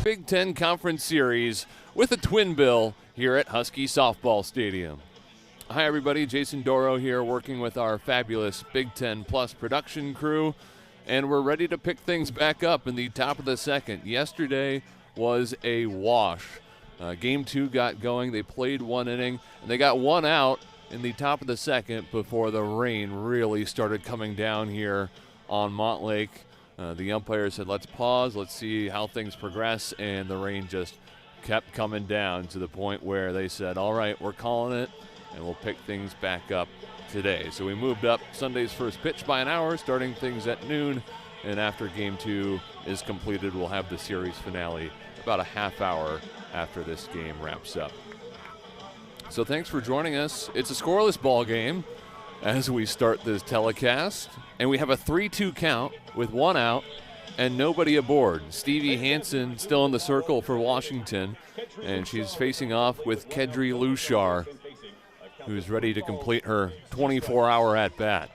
Big Ten Conference Series with a twin bill here at Husky Softball Stadium. Hi everybody, Jason Doro here working with our fabulous Big Ten Plus production crew, and we're ready to pick things back up in the top of the second. Yesterday was a wash. Game 2 got going, they played one inning, and they got one out in the top of the second before the rain really started coming down here on Montlake. The umpire said, let's pause, let's see how things progress, and the rain just kept coming down to the point where they said, all right, we're calling it, and we'll pick things back up today. So we moved up Sunday's first pitch by an hour, starting things at noon, and after Game 2 is completed, we'll have the series finale about a half hour after this game wraps up. So thanks for joining us. It's a scoreless ball game as we start this telecast, and we have a 3-2 count with one out and nobody aboard. Stevie Hansen still in the circle for Washington, and she's facing off with Kedri Lushar, who's ready to complete her 24-hour at-bat.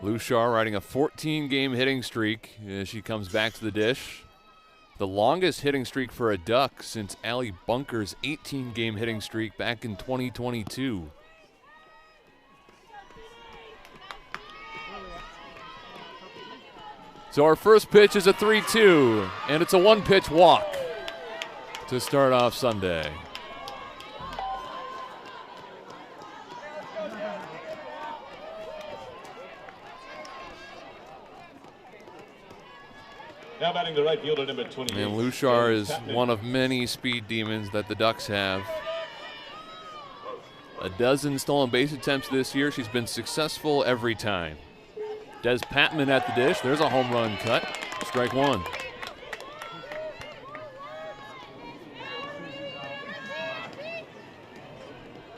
Lushar riding a 14-game hitting streak as she comes back to the dish. The longest hitting streak for a Duck since Allie Bunker's 18-game hitting streak back in 2022. So our first pitch is a 3-2, and it's a one-pitch walk to start off Sunday. Now batting the right fielder, number 28. And Lushar is one of many speed demons that the Ducks have. A dozen stolen base attempts this year. She's been successful every time. Des Patman at the dish. There's a home run cut. Strike one.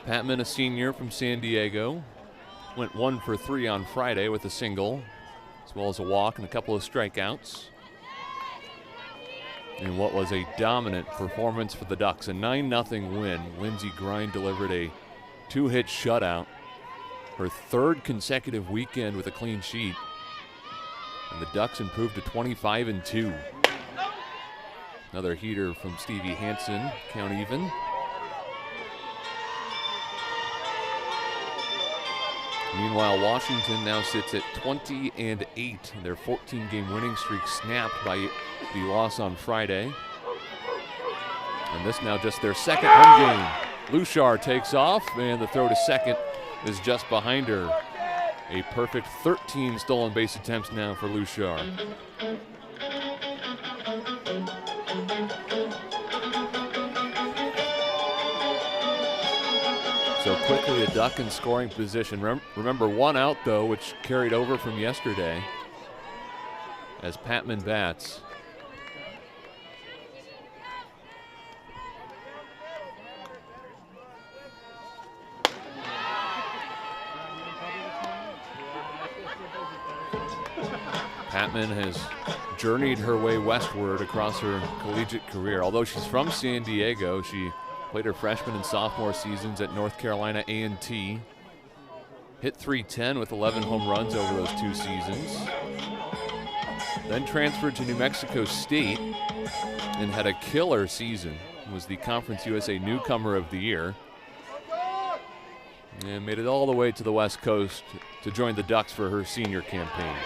Patman, a senior from San Diego, went 1 for 3 on Friday with a single, as well as a walk and a couple of strikeouts. In what was a dominant performance for the Ducks, a 9-0 win. Lindsey Grind delivered a 2-hit shutout, her third consecutive weekend with a clean sheet. And the Ducks improved to 25-2. Another heater from Stevie Hansen, count even. Meanwhile, Washington now sits at 20-8. Their 14-game winning streak snapped by the loss on Friday. And this now just their second home game. Lushar takes off, and the throw to second is just behind her. A perfect 13 stolen base attempts now for Lushar. So quickly a Duck in scoring position. Remember, one out though, which carried over from yesterday as Patman bats. Patman has journeyed her way westward across her collegiate career. Although she's from San Diego, she played her freshman and sophomore seasons at North Carolina A&T. Hit .310 with 11 home runs over those 2 seasons. Then transferred to New Mexico State and had a killer season. Was the Conference USA Newcomer of the Year. And made it all the way to the West Coast to join the Ducks for her senior campaign.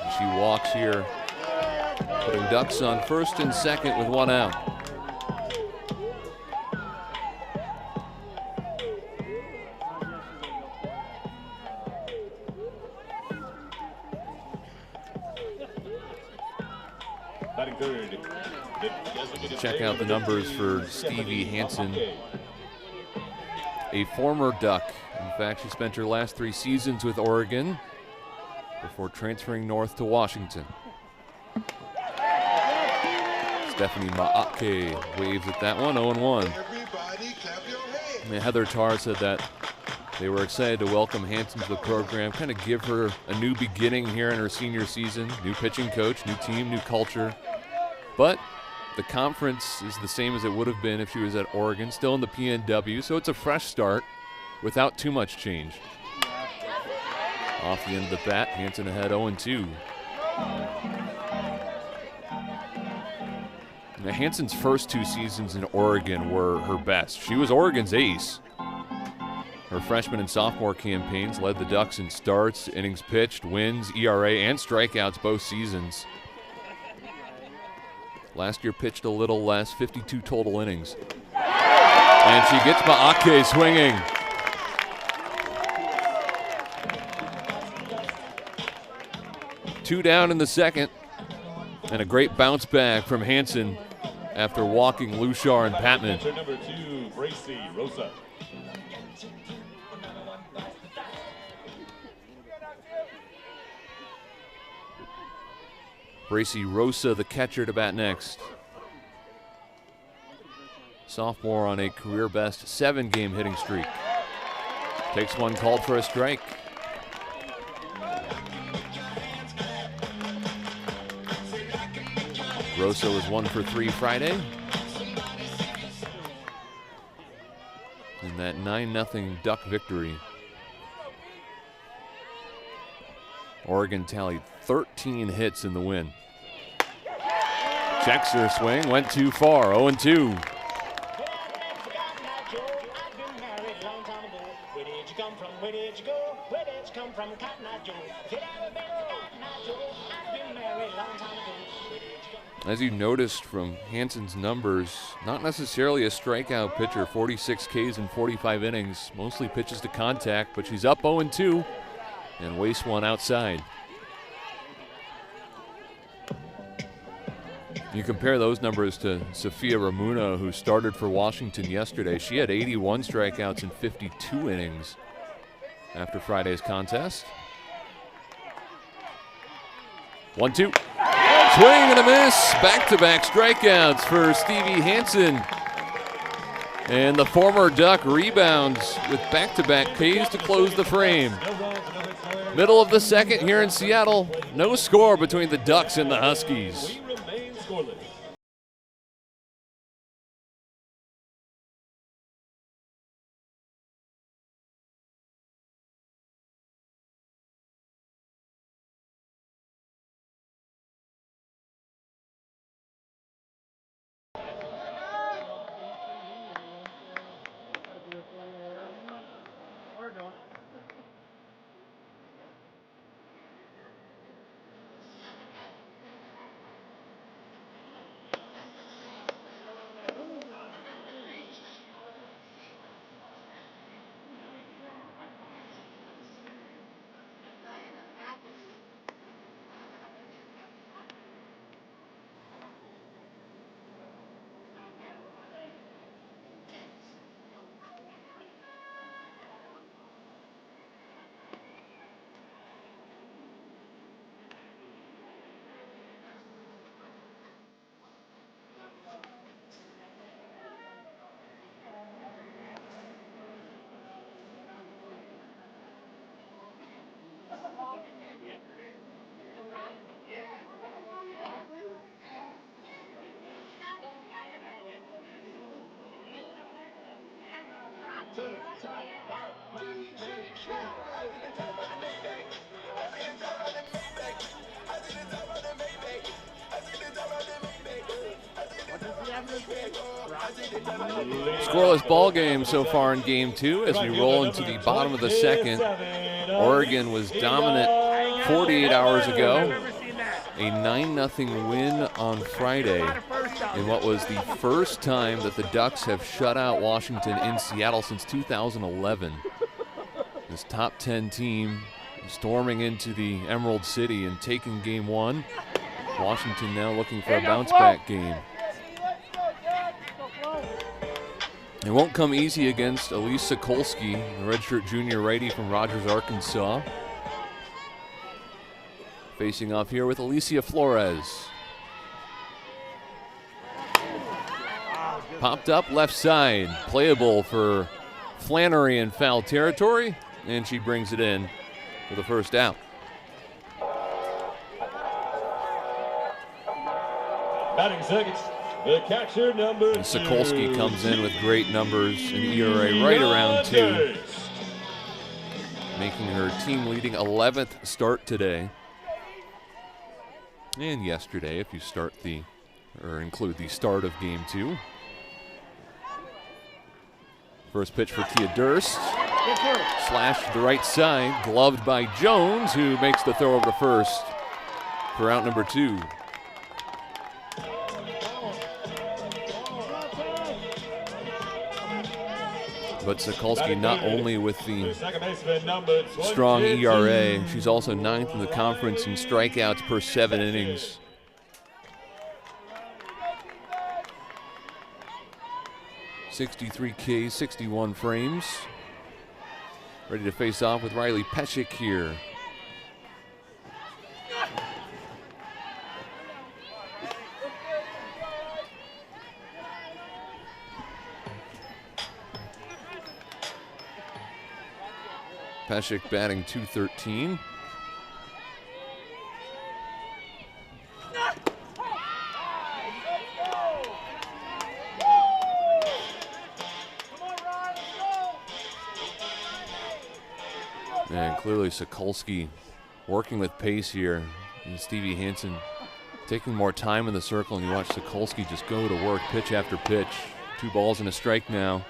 And she walks here, putting Ducks on first and second with one out. Check out the numbers for Stevie Hansen, a former Duck. In fact, she spent her last 3 seasons with Oregon before transferring north to Washington. Stephanie Maake waves at that one, 0-1. And Heather Tarr said that they were excited to welcome Hansen to the program, kind of give her a new beginning here in her senior season. New pitching coach, new team, new culture. But the conference is the same as it would have been if she was at Oregon, still in the PNW, so it's a fresh start. without too much change. Off the end of the bat, Hansen ahead 0-2. Now, Hansen's first 2 seasons in Oregon were her best. She was Oregon's ace. Her freshman and sophomore campaigns led the Ducks in starts, innings pitched, wins, ERA, and strikeouts both seasons. Last year pitched a little less, 52 total innings. And she gets Maake swinging. Two down in the second, and a great bounce back from Hansen after walking Lushar and Patman. Number 2, Bracy Rosa. Bracy Rosa, the catcher, to bat next. Sophomore on a career-best 7-game hitting streak. Takes one called for a strike. Rosa was 1 for 3 Friday. In that 9-0 Duck victory. Oregon tallied 13 hits in the win. Checks her swing, went too far, 0-2. As you noticed from Hansen's numbers, not necessarily a strikeout pitcher, 46 Ks in 45 innings, mostly pitches to contact, but she's up 0-2 and wastes one outside. You compare those numbers to Sophia Ramuna, who started for Washington yesterday. She had 81 strikeouts in 52 innings after Friday's contest. 1-2. Swing and a miss. Back-to-back strikeouts for Stevie Hansen. And the former Duck rebounds with back-to-back Ks to close the frame. Middle of the second here in Seattle. No score between the Ducks and the Huskies. Scoreless ball game so far in game 2 as we roll into the bottom of the second. Oregon was dominant 48 hours ago. A 9-0 win on Friday in what was the first time that the Ducks have shut out Washington in Seattle since 2011. This top 10 team storming into the Emerald City and taking game 1. Washington now looking for a bounce-back game. It won't come easy against Elise Sokolsky, the redshirt junior righty from Rogers, Arkansas. Facing off here with Alicia Flores. Popped up left side, playable for Flannery in foul territory, and she brings it in for the first out. Batting second, the catcher number 2. And Sokolsky comes in with great numbers, an ERA right around 2. making her team-leading 11th start today. And yesterday, if you include the start of game 2. First pitch for Tia Durst. Slash to the right side, gloved by Jones, who makes the throw over to first for out number 2. But Sokolsky not only with the strong ERA, she's also 9th in the conference in strikeouts per 7 innings. .63 Ks, 61 frames. Ready to face off with Riley Peshik here. Peshik batting .213. And clearly Sokolsky working with pace here. And Stevie Hansen taking more time in the circle, and you watch Sokolsky just go to work pitch after pitch. 2 balls and a strike now.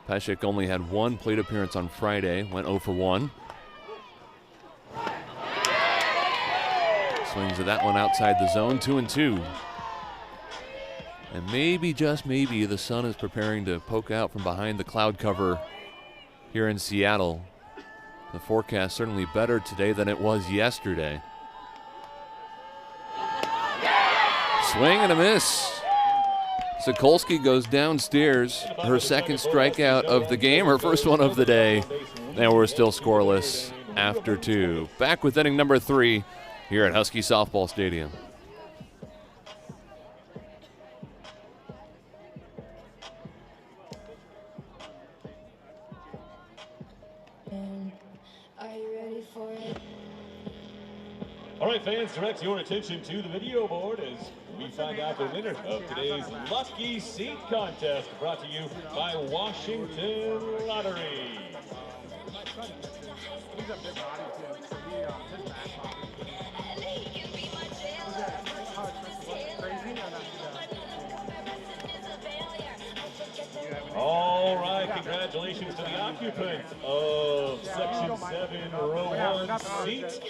Peshik only had 1 plate appearance on Friday, went 0 for 1. Swings at that one outside the zone, 2-2. And maybe, just maybe, the sun is preparing to poke out from behind the cloud cover here in Seattle. The forecast certainly better today than it was yesterday. Swing and a miss. Sokolsky goes downstairs, her second strikeout of the game, her first one of the day, and we're still scoreless after 2. Back with inning number 3 here at Husky Softball Stadium. All right, fans, direct your attention to the video board as we find out the winner of today's Lucky Seat Contest, brought to you by Washington Lottery. All right, congratulations to the occupant of Section 7, Row 1, seat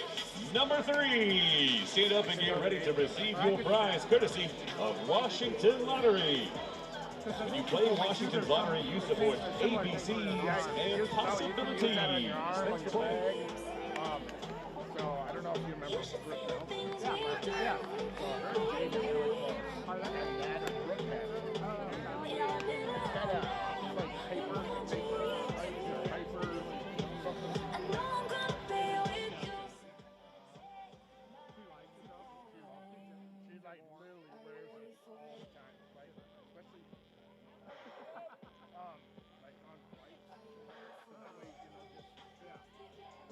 number 3. Stand up and get ready to receive your prize, courtesy of Washington Lottery. When you play Washington Lottery, you support ABCs and possibilities. So I don't know if you remember.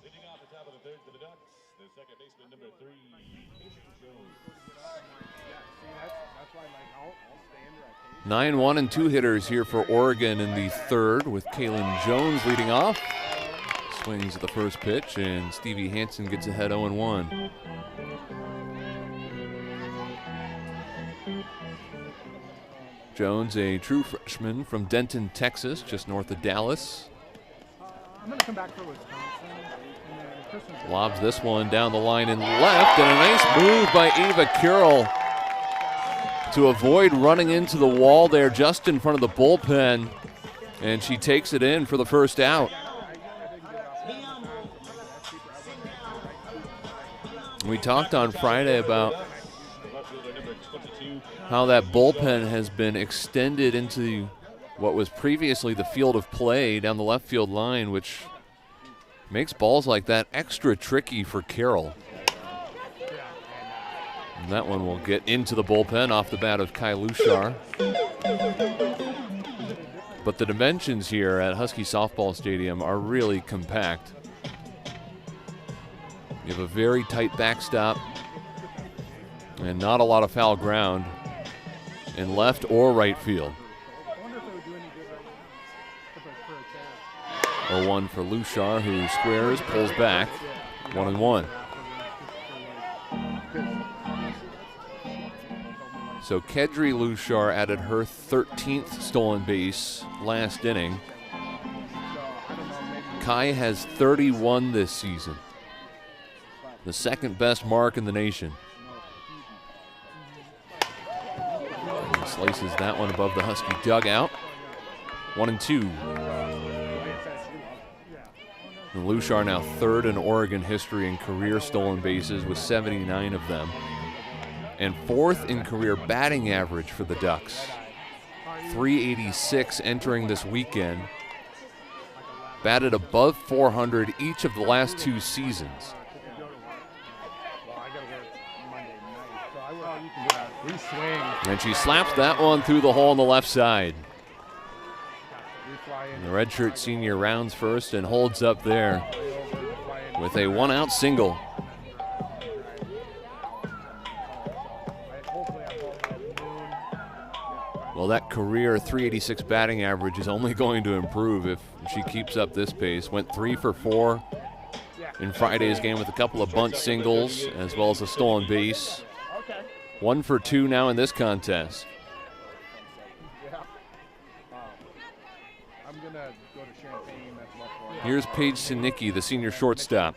Leading off the top of the third for the Ducks, the second baseman, number 3, Jones. 9-1 and 2 hitters here for Oregon in the third, with Kaylin Jones leading off. Swings at the first pitch, and Stevie Hansen gets ahead 0-1. Jones, a true freshman from Denton, Texas, just north of Dallas. I'm going to come back for Wisconsin. Lobs this one down the line and left, and a nice move by Ava Carroll to avoid running into the wall there just in front of the bullpen, and she takes it in for the first out. We talked on Friday about how that bullpen has been extended into what was previously the field of play down the left field line, which makes balls like that extra tricky for Carroll. And that one will get into the bullpen off the bat of Kai Lushar. But the dimensions here at Husky Softball Stadium are really compact. You have a very tight backstop and not a lot of foul ground in left or right field. 0-1 for Lushar, who squares, pulls back, 1-1. So Kedri Lushar added her 13th stolen base last inning. Kai has 31 this season, the second best mark in the nation. And he slices that one above the Husky dugout. 1-2. And Lushar now third in Oregon history in career stolen bases with 79 of them, and fourth in career batting average for the Ducks. 386 entering this weekend. Batted above 400 each of the last 2 seasons. And she slaps that one through the hole on the left side. And the redshirt senior rounds first and holds up there with a 1-out single. Well, that career 386 batting average is only going to improve if she keeps up this pace. Went 3 for 4 in Friday's game with a couple of bunt singles as well as a stolen base. 1 for 2 now in this contest. Here's Paige Sinicki, the senior shortstop.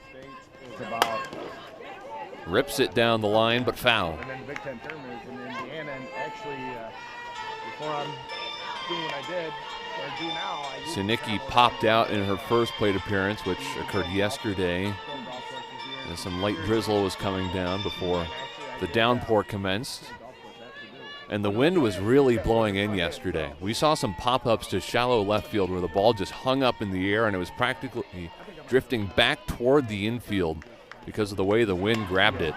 Rips it down the line, but foul. And then the Big Ten tournament in Indiana, and actually, before I'm doing what I did, or do now, Sinicki popped out in her first plate appearance, which occurred yesterday. And some light drizzle was coming down before the downpour commenced. And the wind was really blowing in yesterday. We saw some pop-ups to shallow left field where the ball just hung up in the air and it was practically drifting back toward the infield because of the way the wind grabbed it.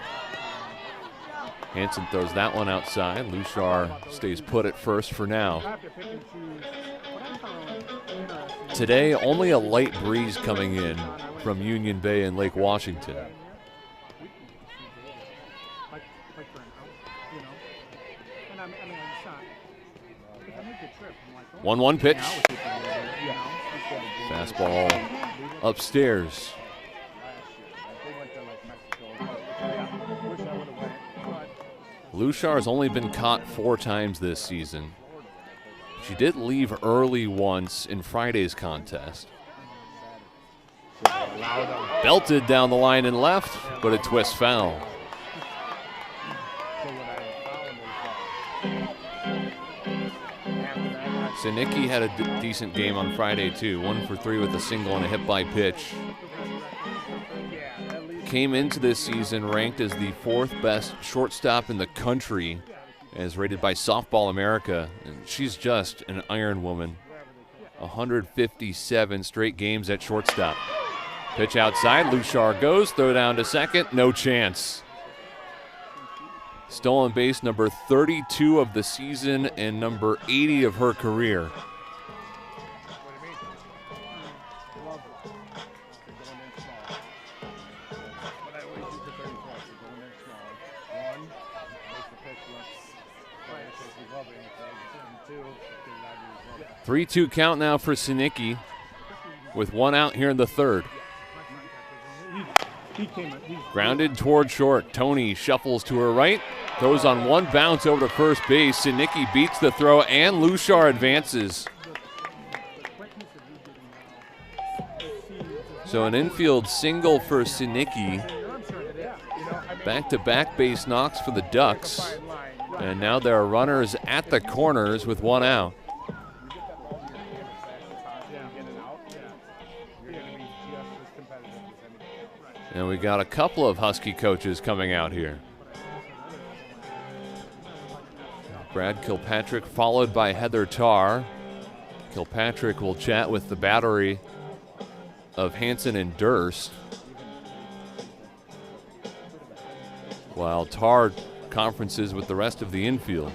Hansen throws that one outside. Lushar stays put at first for now. Today, only a light breeze coming in from Union Bay and Lake Washington. 1-1 pitch. Fastball upstairs. Lushar has only been caught 4 times this season. She did leave early once in Friday's contest. Belted down the line and left, but it twists foul. Sinicki had a decent game on Friday too. 1 for 3 with a single and a hit by pitch. Came into this season ranked as the 4th best shortstop in the country as rated by Softball America. And she's just an iron woman. 157 straight games at shortstop. Pitch outside, Lushar goes, throw down to second, no chance. Stolen base number 32 of the season and number 80 of her career. Three 3-2 count now for Sinicki with 1 out here in the 3rd. Grounded toward short. Tony shuffles to her right. Throws on 1 bounce over to first base. Sinicki beats the throw and Lushar advances. So an infield single for Sinicki. Back-to-back base knocks for the Ducks. And now there are runners at the corners with 1 out. And we got a couple of Husky coaches coming out here. Brad Kilpatrick followed by Heather Tarr. Kilpatrick will chat with the battery of Hansen and Durst, while Tarr conferences with the rest of the infield.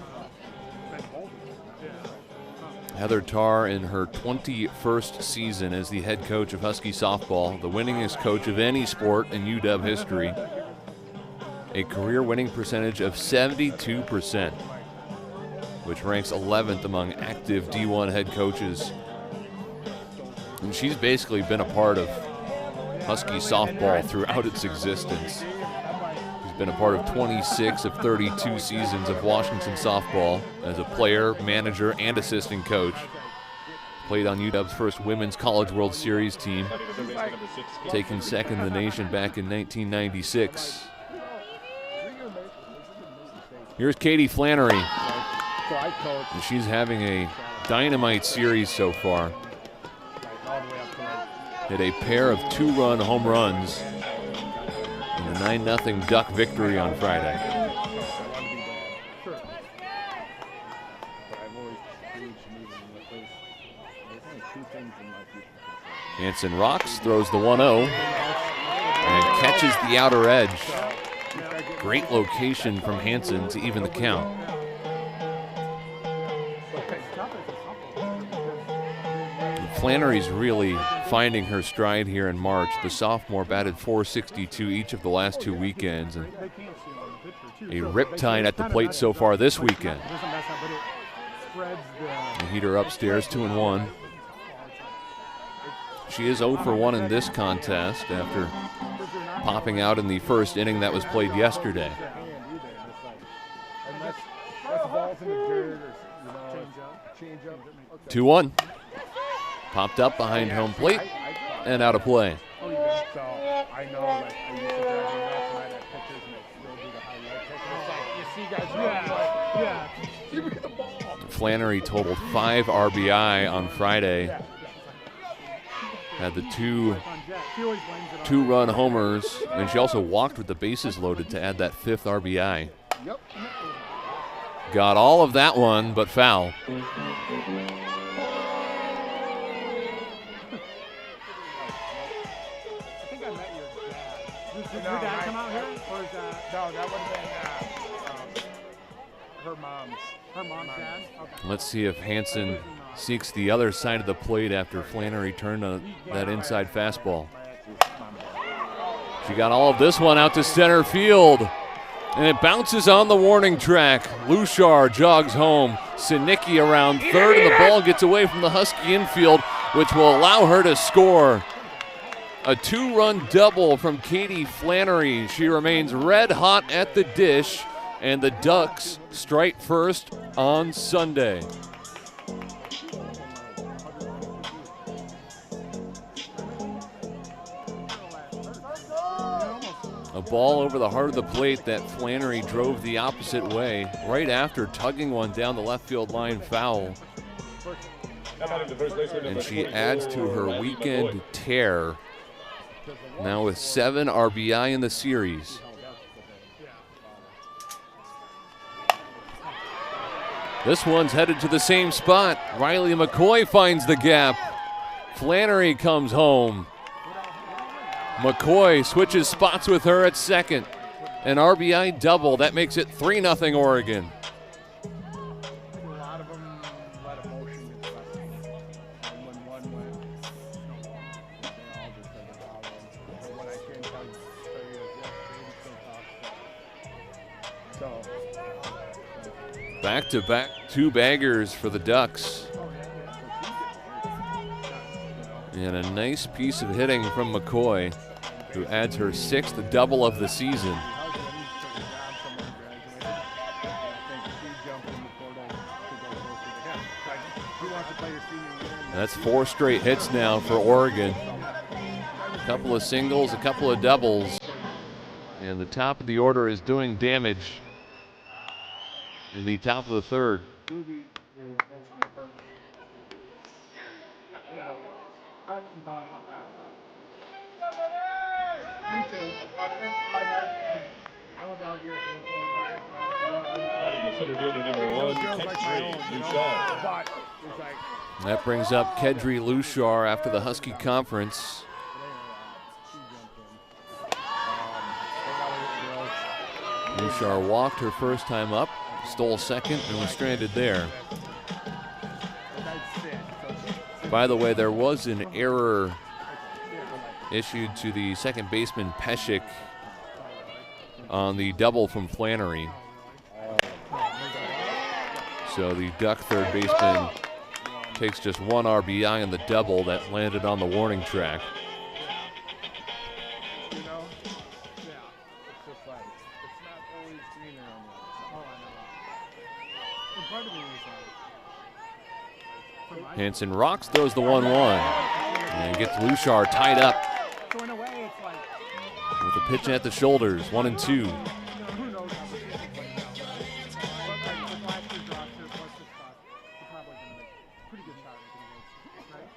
Heather Tarr in her 21st season as the head coach of Husky softball, the winningest coach of any sport in UW history. A career winning percentage of 72%, which ranks 11th among active D1 head coaches. And she's basically been a part of Husky softball throughout its existence. She's been a part of 26 of 32 seasons of Washington softball as a player, manager, and assistant coach. Played on UW's first Women's College World Series team, taking second in the nation back in 1996. Here's Katie Flannery. And she's having a dynamite series so far. Hit a pair of 2-run home runs in a 9-0 Duck victory on Friday. Hanson rocks, throws the 1-0, and catches the outer edge. Great location from Hanson to even the count. Flannery's really finding her stride here in March. The sophomore batted .462 each of the last 2 weekends, and a riptide at the plate so far this weekend. The heater upstairs, 2-1. She is 0 for 1 in this contest after popping out in the first inning that was played yesterday. 2-1. Popped up behind home plate and out of play. Flannery totaled 5 RBI on Friday. Had the two-run homers, and she also walked with the bases loaded to add that 5th RBI. Got all of that one, but foul. Did your dad come out here, or is that? No, that would have been her mom's. Her mom's dad? Okay. Let's see if Hanson seeks the other side of the plate after Flannery turned on that inside fastball. She got all of this one out to center field, and it bounces on the warning track. Lushar jogs home. Sinicki around third, and the ball gets away from the Husky infield, which will allow her to score. A 2-run double from Katie Flannery. She remains red hot at the dish, and the Ducks strike first on Sunday. A ball over the heart of the plate that Flannery drove the opposite way right after tugging one down the left field line foul. And she adds to her weekend tear, now with 7 RBI in the series. This one's headed to the same spot. Riley McCoy finds the gap. Flannery comes home. McCoy switches spots with her at second. An RBI double. That makes it 3-0 Oregon. Back-to-back 2 baggers for the Ducks. And a nice piece of hitting from McCoy, who adds her 6th double of the season. That's 4 straight hits now for Oregon. A couple of singles, a couple of doubles. And the top of the order is doing damage in the top of the third. That brings up Kedri Lushar after the Husky conference. Lushar walked her first time up, stole second, and was stranded there. By the way, there was an error issued to the second baseman Peshik on the double from Flannery. So the Duck third baseman takes just one RBI in the double that landed on the warning track. You know? Yeah. It's just like, it's not always greener on the other side. Oh, I know. And part of me is like, Hanson rocks, throws the 1-1, and gets Lushar tied up so in a way, it's like, with a pitch at the shoulders, 1-2. who knows how the season plays out, right? But like with last year's roster, plus this spot, you're probably going to make a pretty good shot at making it, right?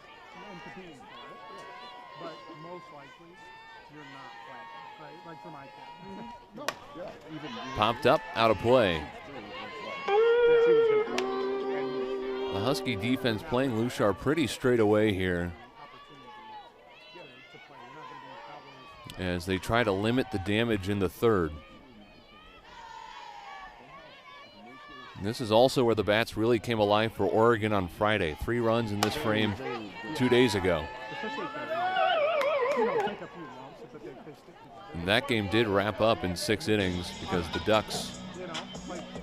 And competing for it. But most likely, you're not playing, right? Like for my team. No. Yeah. Even Popped up, out of play. The Husky defense playing Lushar pretty straight away here as they try to limit the damage in the third. And this is also where the bats really came alive for Oregon on Friday. 3 runs in this frame 2 days ago. And that game did wrap up in 6 innings because the Ducks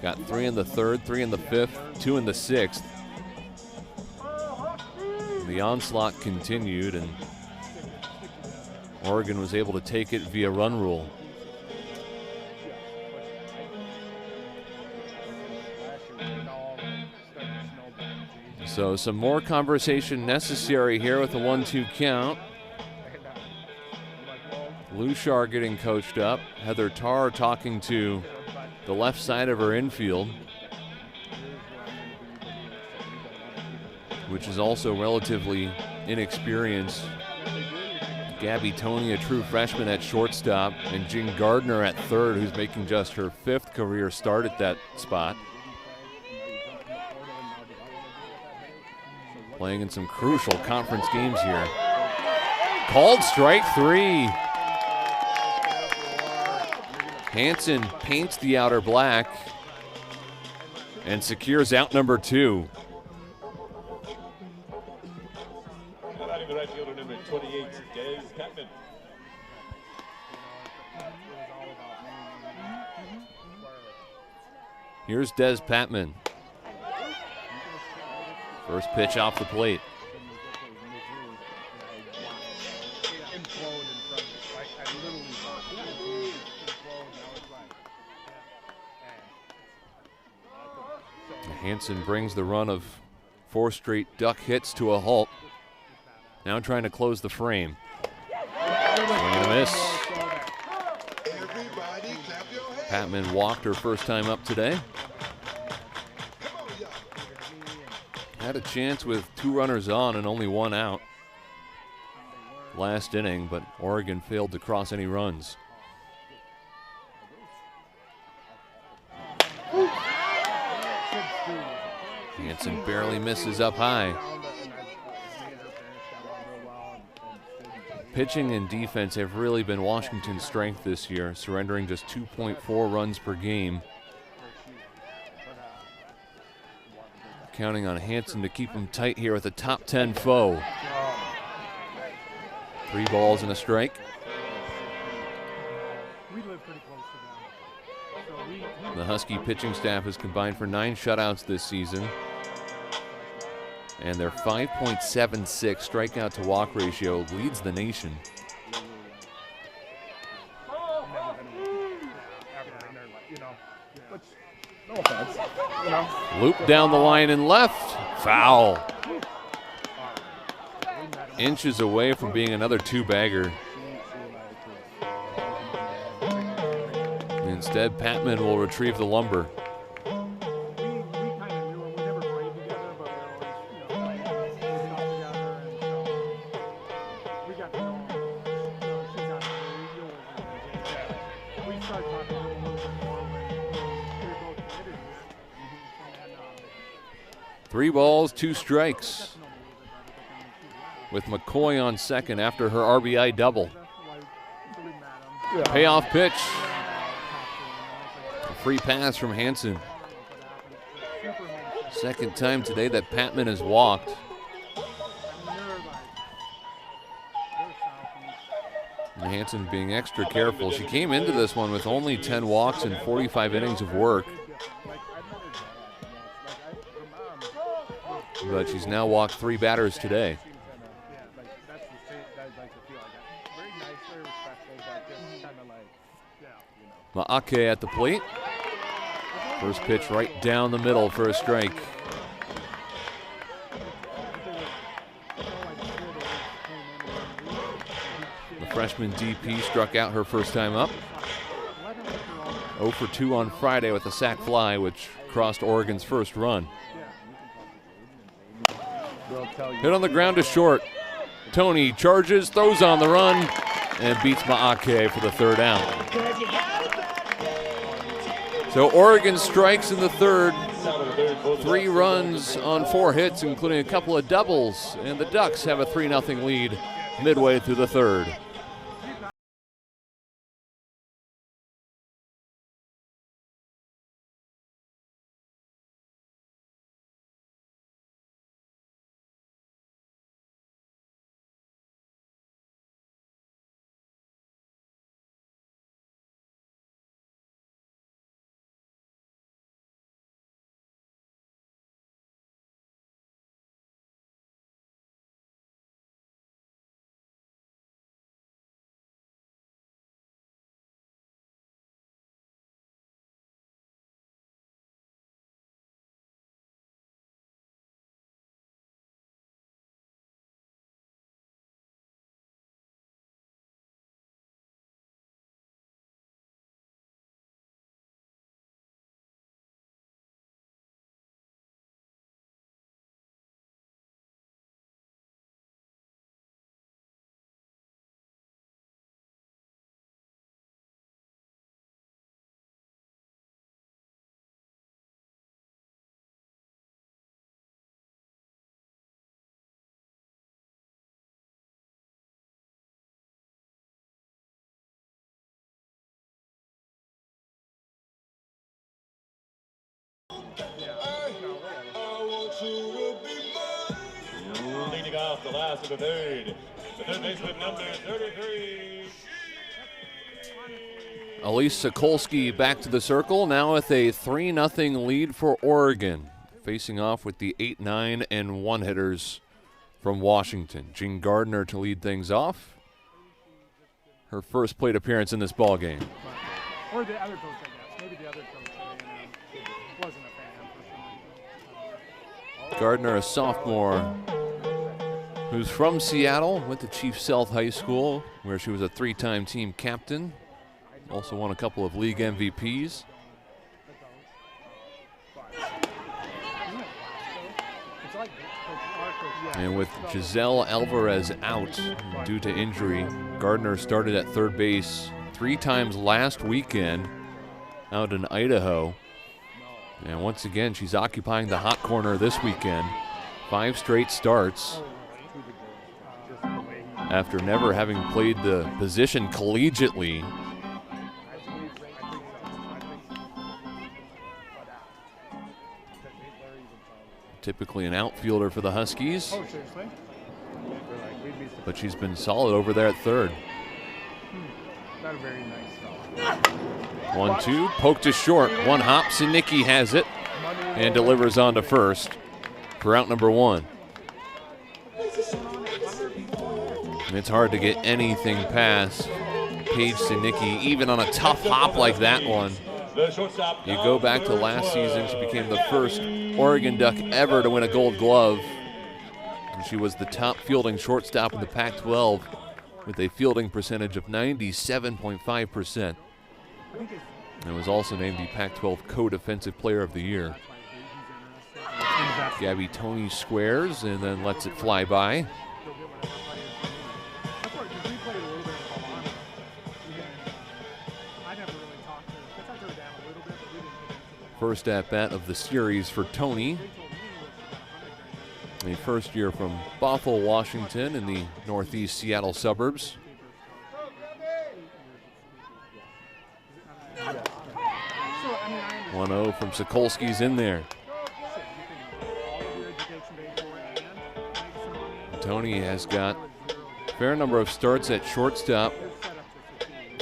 got 3 in the third, 3 in the fifth, 2 in the sixth. The onslaught continued, and Oregon was able to take it via run rule. So some more conversation necessary here with the 1-2 count. Lushar getting coached up. Heather Tarr talking to the left side of her infield, which is also relatively inexperienced. Gabby Toney, a true freshman at shortstop, and Jean Gardner at third, who's making just her 5th career start at that spot. Playing in some crucial conference games here. Called strike 3. Hanson paints the outer black and secures out number 2. The right fielder, number 28, Des Patman. Here's Des Patman. First pitch off the plate. Hanson brings the run of 4 straight Duck hits to a halt. Now trying to close the frame. Swing and a miss. Patman walked her first time up today. Had a chance with 2 runners on and only 1 out last inning, but Oregon failed to cross any runs. Hanson barely misses up high. Pitching and defense have really been Washington's strength this year, surrendering just 2.4 runs per game. Counting on Hanson to keep them tight here with a top 10 foe. 3 balls and a strike. The Husky pitching staff has combined for 9 shutouts this season, and their 5.76 strikeout to walk ratio leads the nation. Loop down the line and left. Foul. Inches away from being another 2-bagger. Instead, Patman will retrieve the lumber. Three balls, 2 strikes, with McCoy on second after her RBI double. Payoff pitch. A free pass from Hanson. Second time today that Patman has walked. And Hanson being extra careful. She came into this one with only 10 walks and 45 innings of work. but she's now walked 3 batters today. Yeah, like that's the same. That like to feel like that. Very nice, very respectful, but just kind of like, yeah, Maake at the plate. First pitch right down the middle for a strike. The freshman DP struck out her first time up. 0 for 2 on Friday with a sac fly, which crossed Oregon's first run. Hit on the ground to short. Tony charges, throws on the run, and beats Maake for the 3rd out. So Oregon strikes in the 3rd. 3 runs on 4 hits, including a couple of doubles, and the Ducks have a 3-0 lead midway through the 3rd. Leading off the last of the 3rd. The 3rd baseman, number 33. Elise Sokolski back to the circle, now with a 3-0 lead for Oregon. Facing off with the 8, 9, and 1 hitters from Washington. Jean Gardner to lead things off. Her first plate appearance in this ball game. or the other coach, I guess. Maybe the other coach wasn't a fan for some reason. Gardner, a sophomore, who's from Seattle, went to Chief Sealth High School, where she was a 3-time team captain. Also won a couple of league MVPs. And with Giselle Alvarez out due to injury, Gardner started at third base 3 times last weekend out in Idaho. And once again, she's occupying the hot corner this weekend. 5 straight starts after never having played the position collegiately. Typically an outfielder for the Huskies. Oh, seriously? But she's been solid over there at third. Not a very nice start. 1-2, poked to short. One hop, Sinicki has it and delivers on to first for out number 1. And it's hard to get anything past Paige Sinicki, even on a tough hop like that one. You go back to last season, she became the first Oregon Duck ever to win a Gold Glove. And she was the top fielding shortstop in the Pac-12 with a fielding percentage of 97.5%. And was also named the Pac-12 Co-Defensive Player of the Year. Gabby Toney squares and then lets it fly by. First at bat of the series for Toney. A first year from Bothell, Washington in the northeast Seattle suburbs. 1-0 from Sokolski's in there. Toney has got a fair number of starts at shortstop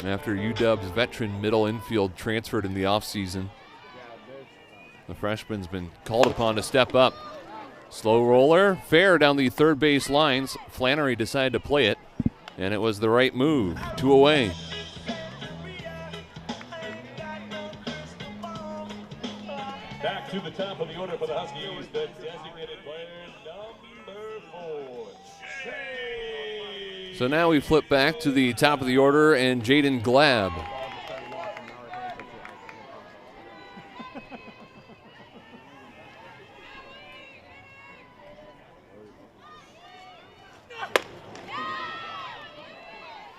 after UW's veteran middle infield transferred in the offseason. The freshman's been called upon to step up. Slow roller, fair down the third base lines. Flannery decided to play it, and it was the right move. 2 away. Back to the top of the order for the Huskies, the designated player number 4. So now we flip back to the top of the order, and Jaden Glab.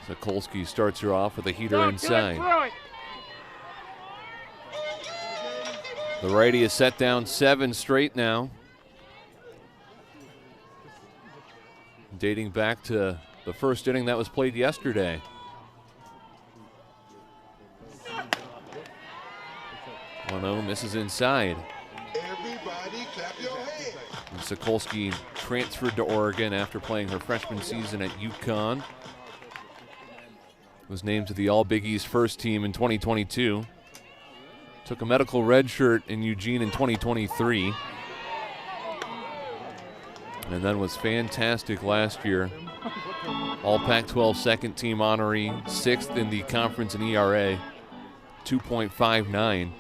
Sokolsky starts her off with a heater inside. The righty is set down 7 straight now. Dating back to the first inning that was played yesterday. Oh no, misses inside. Everybody clap your hands. And Sokolsky transferred to Oregon after playing her freshman season at UConn. Was named to the All Big East first team in 2022. Took a medical red shirt in Eugene in 2023. And then was fantastic last year. All Pac-12 second team honoree, 6th in the conference in ERA, 2.59.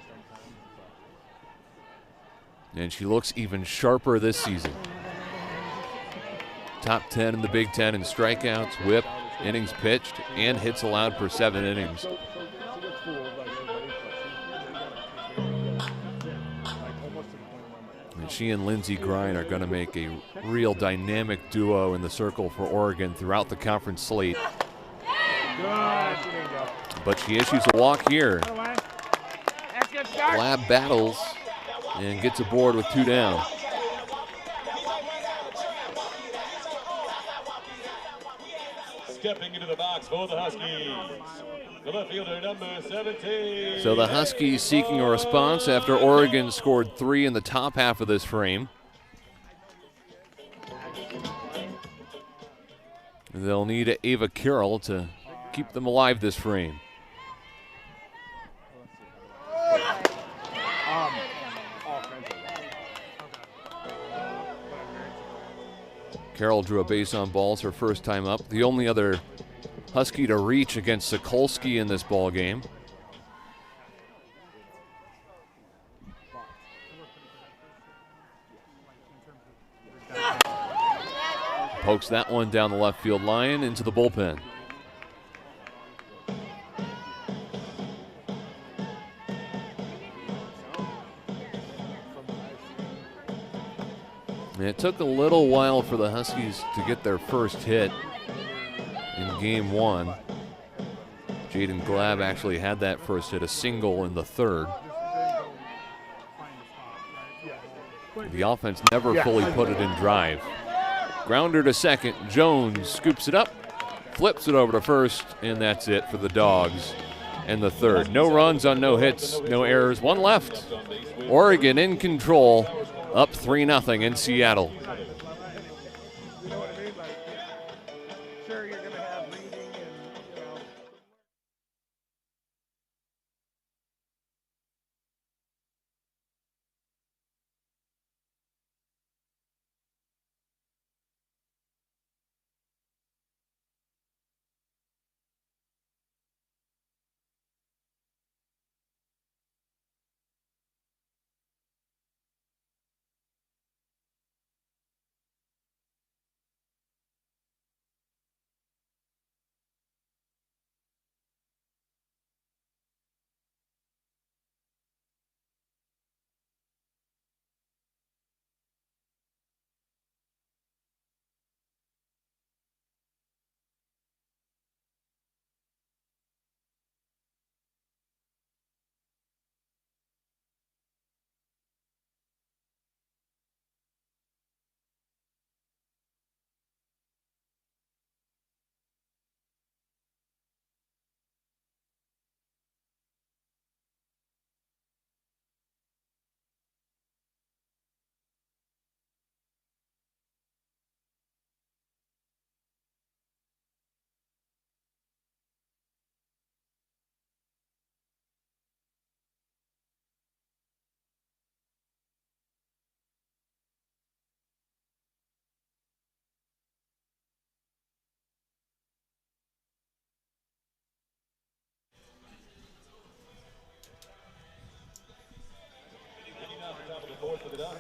And she looks even sharper this season. Top 10 in the Big Ten in strikeouts, whip, innings pitched, and hits allowed per 7 innings. And she and Lindsey Grine are going to make a real dynamic duo in the circle for Oregon throughout the conference slate. But she issues a walk here. Glab battles and gets aboard with 2 down. Stepping into the box for the Huskies, the left fielder number 17. So the Huskies seeking a response after Oregon scored 3 in the top half of this frame. They'll need Ava Carroll to keep them alive this frame. Carroll drew a base on balls her first time up. The only other Husky to reach against Sokolsky in this ball game. Pokes that one down the left field line into the bullpen. And it took a little while for the Huskies to get their first hit in game 1. Jaden Glab actually had that first hit, a single in the 3rd. The offense never fully put it in drive. Grounder to second. Jones scoops it up, flips it over to first, and that's it for the Dogs in the 3rd. No runs on no hits, no errors, 1 left. Oregon in control, up 3-0 in Seattle.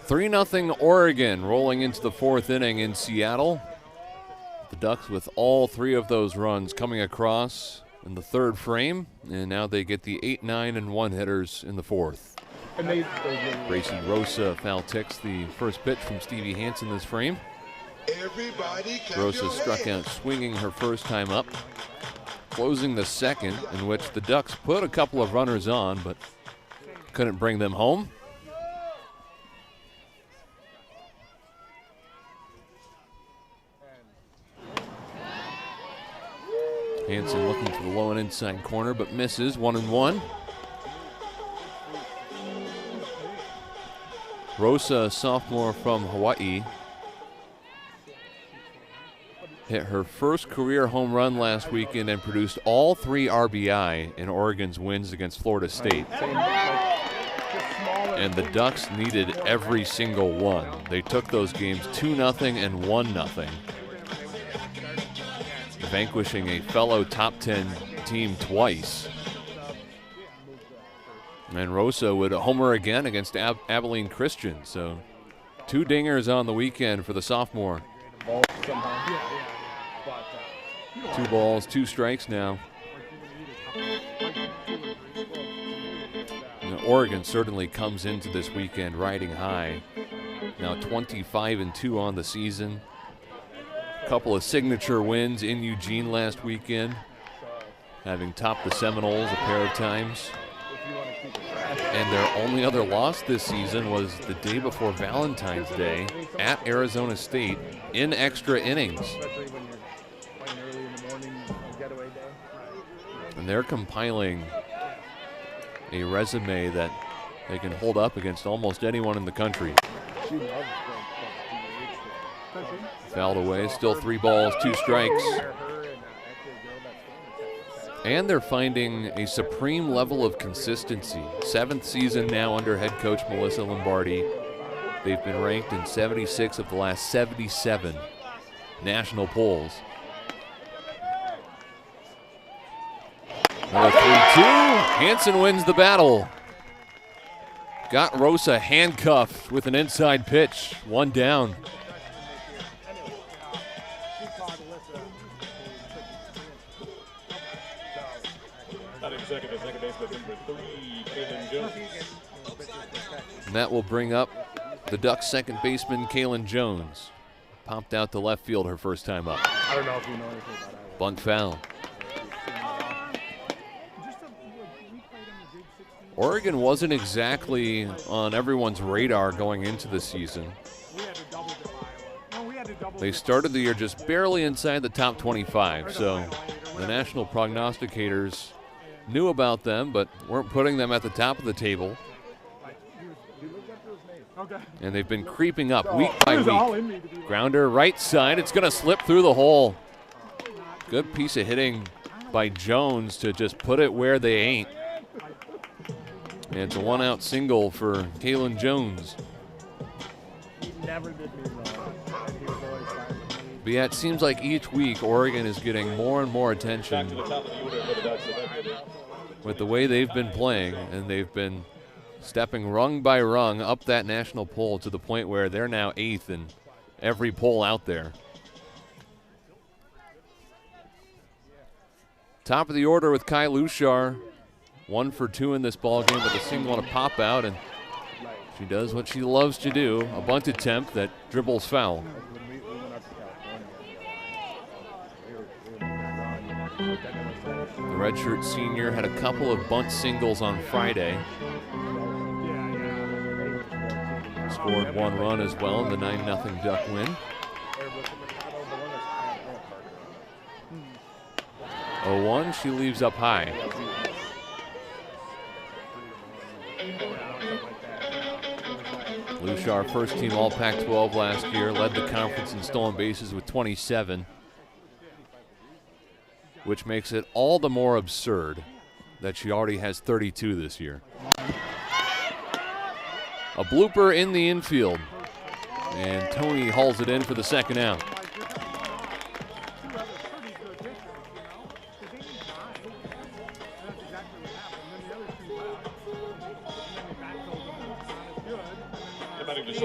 3-0 Oregon rolling into the 4th inning in Seattle. The Ducks with all 3 of those runs coming across in the 3rd frame, and now they get the 8, 9, and 1 hitters in the 4th. Gracie Rosa foul ticks the first pitch from Stevie Hansen this frame. Rosa struck out swinging her first time up, closing the 2nd, in which the Ducks put a couple of runners on, but couldn't bring them home. Hansen looking for the low and inside corner, but misses. 1-1. Rosa, sophomore from Hawaii, hit her first career home run last weekend and produced all 3 RBI in Oregon's wins against Florida State. And the Ducks needed every single one. They took those games 2-0 and 1-0. Vanquishing a fellow top 10 team twice. And Rosa would homer again against Abilene Christian. So 2 dingers on the weekend for the sophomore. 2 balls, 2 strikes now. Oregon certainly comes into this weekend riding high. Now 25-2 on the season. Couple of signature wins in Eugene last weekend, having topped the Seminoles a pair of times. And their only other loss this season was the day before Valentine's Day at Arizona State in extra innings. And they're compiling a resume that they can hold up against almost anyone in the country. Fouled away, still 3 balls, 2 strikes. And they're finding a supreme level of consistency. 7th season now under head coach Melissa Lombardi. They've been ranked in 76 of the last 77 national polls. Another 3-2. Hansen wins the battle. Got Rosa handcuffed with an inside pitch. 1 down. And that will bring up the Ducks' second baseman, Kaylin Jones. Popped out to left field her first time up. I don't know if you know anything about it. Bunt foul. Oregon wasn't exactly on everyone's radar going into the season. They started the year just barely inside the top 25, so the national prognosticators knew about them but weren't putting them at the top of the table. And they've been creeping up week by week. Grounder right side. It's going to slip through the hole. Good piece of hitting by Jones to just put it where they ain't. And it's a 1-out single for Kaylin Jones. But yeah, it seems like each week Oregon is getting more and more attention with the way they've been playing, and they've been stepping rung by rung up that national poll to the point where they're now 8th in every poll out there. Top of the order with Kai Lushar. 1 for 2 in this ball game with a single and a pop out, and she does what she loves to do, a bunt attempt that dribbles foul. The redshirt senior had a couple of bunt singles on Friday. Scored 1 run as well in the 9-0 Duck win. 0-1, she leaves up high. Lushar, first team All Pac-12 last year, led the conference in stolen bases with 27, which makes it all the more absurd that she already has 32 this year. A blooper in the infield, and Tony hauls it in for the 2nd out.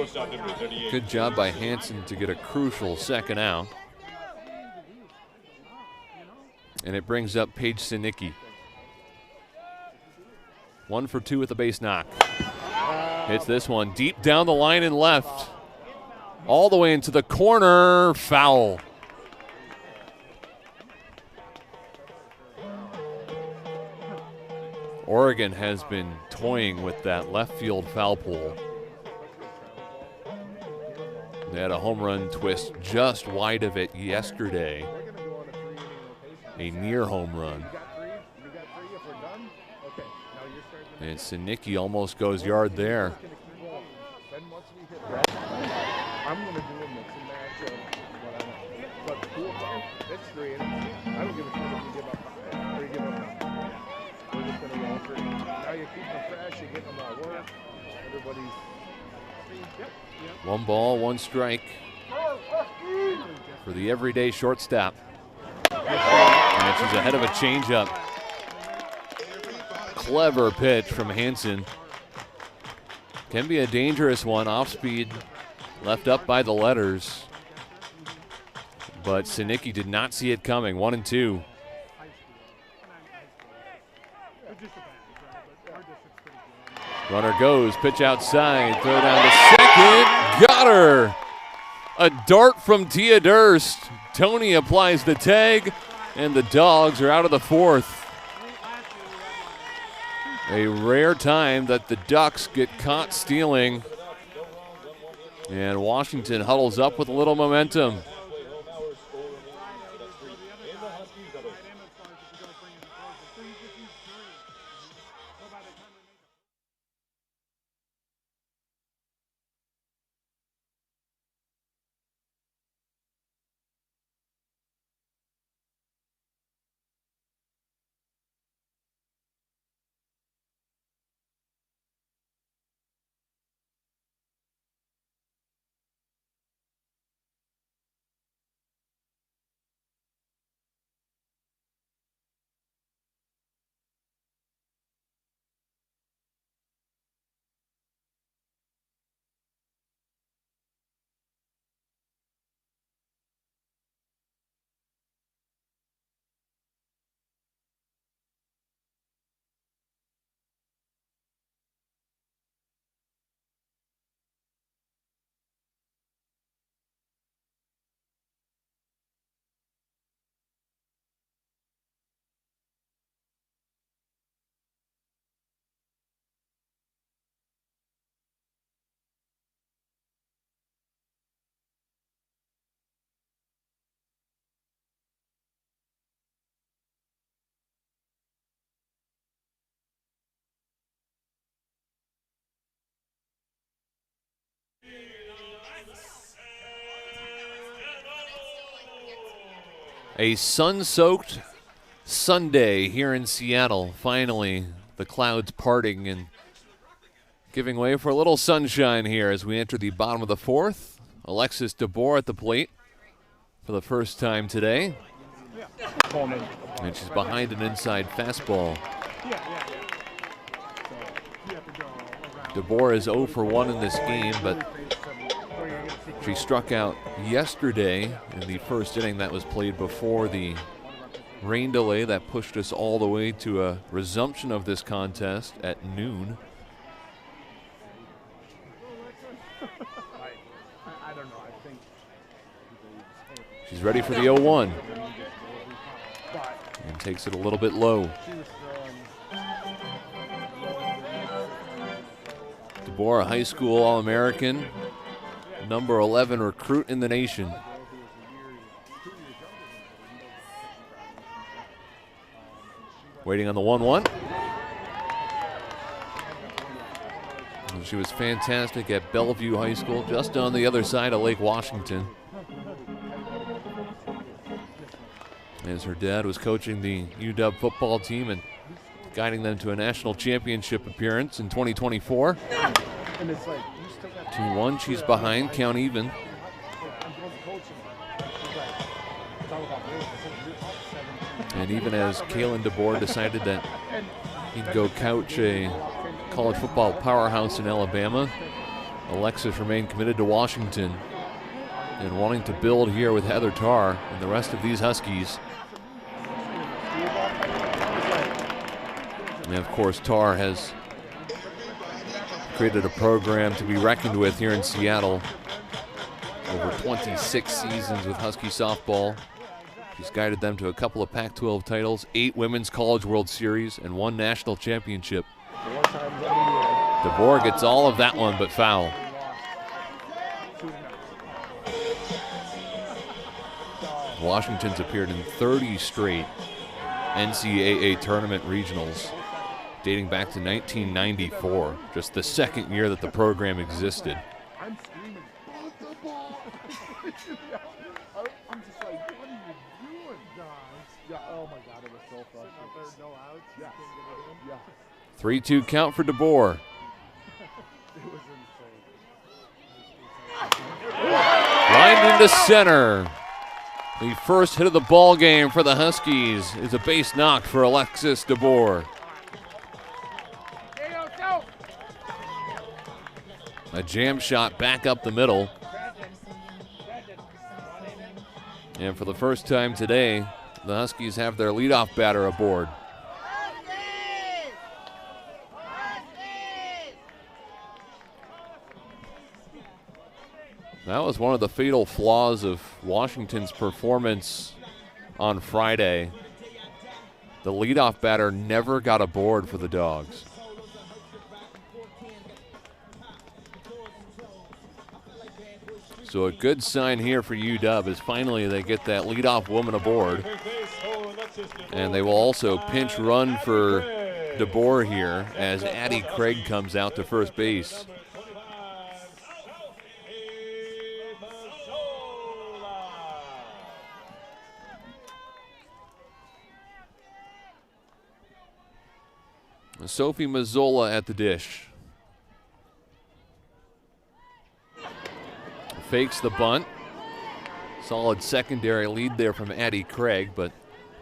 Shortstop number 38. Good job by Hansen to get a crucial second out. And it brings up Paige Sinicki. 1 for 2 with the base knock. Hits this one deep down the line and left. All the way into the corner. Foul. Oregon has been toying with that left field foul pole. They had a home run twist just wide of it yesterday. A near home run. And Sinicki almost goes yard there. I'm going to do a mix and match of what I know. But cool part, it's 3 innings. I don't give a shit if you give up 5 or you give up 9. We're just going to roll for it. Now you keep them fresh, you get them all work. Everybody's. One ball, one strike for the everyday shortstop. And she's ahead of a changeup. Clever pitch from Hansen. Can be a dangerous one, off speed, left up by the letters. But Sinicki did not see it coming. 1-2. Runner goes, pitch outside, throw down to second. Got her! A dart from Tia Durst. Tony applies the tag, and the Dogs are out of the 4th. A rare time that the Ducks get caught stealing. And Washington huddles up with a little momentum. A sun-soaked Sunday here in Seattle. Finally, the clouds parting and giving way for a little sunshine here as we enter the bottom of the 4th. Alexis DeBoer at the plate for the first time today. And she's behind an inside fastball. DeBoer is 0 for 1 in this game, but she struck out yesterday in the first inning that was played before the rain delay that pushed us all the way to a resumption of this contest at noon. She's ready for the 0-1 and takes it a little bit low. DeBoer, a high school All-American, number 11 recruit in the nation. Waiting on the 1-1. And she was fantastic at Bellevue High School, just on the other side of Lake Washington. As her dad was coaching the UW football team and guiding them to a national championship appearance in 2024. 2-1, she's behind, count even. And even as Kalen DeBoer decided that he'd go coach a college football powerhouse in Alabama, Alexis remained committed to Washington and wanting to build here with Heather Tarr and the rest of these Huskies. And of course, Tarr has created a program to be reckoned with here in Seattle. Over 26 seasons with Husky softball. She's guided them to a couple of Pac-12 titles, 8 Women's College World Series, and 1 national championship. DeBoer gets all of that one but foul. Washington's appeared in 30 straight NCAA tournament regionals dating back to 1994, just the second year that the program existed. I'm screaming, "Put the ball!" I'm just like, what are you doing, guys? Yeah, oh my God, it was so frustrating. No outs, yeah. Yeah. 3-2 count for DeBoer. It was insane. Lined into center. The first hit of the ball game for the Huskies is a base knock for Alexis DeBoer. A jam shot back up the middle. And for the first time today, the Huskies have their leadoff batter aboard. That was one of the fatal flaws of Washington's performance on Friday. The leadoff batter never got aboard for the Dogs. So a good sign here for UW is finally they get that leadoff woman aboard. And they will also pinch run for DeBoer here as Addie Craig comes out to first base. Sophie Mazzola at the dish. Fakes the bunt. Solid secondary lead there from Addie Craig, but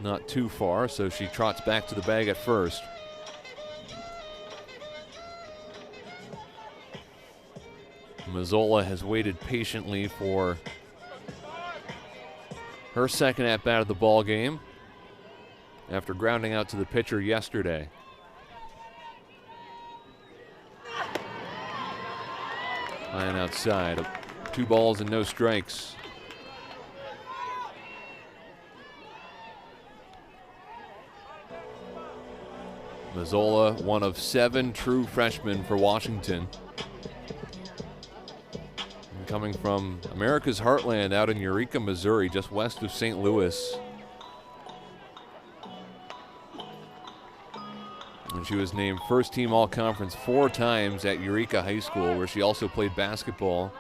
not too far, so she trots back to the bag at first. Mazzola has waited patiently for her second at-bat of the ball game after grounding out to the pitcher yesterday. High and outside. 2 balls and no strikes. Mazzola, one of 7 true freshmen for Washington. And coming from America's heartland out in Eureka, Missouri, just west of St. Louis. And she was named first team all-conference 4 times at Eureka High School, where she also played basketball.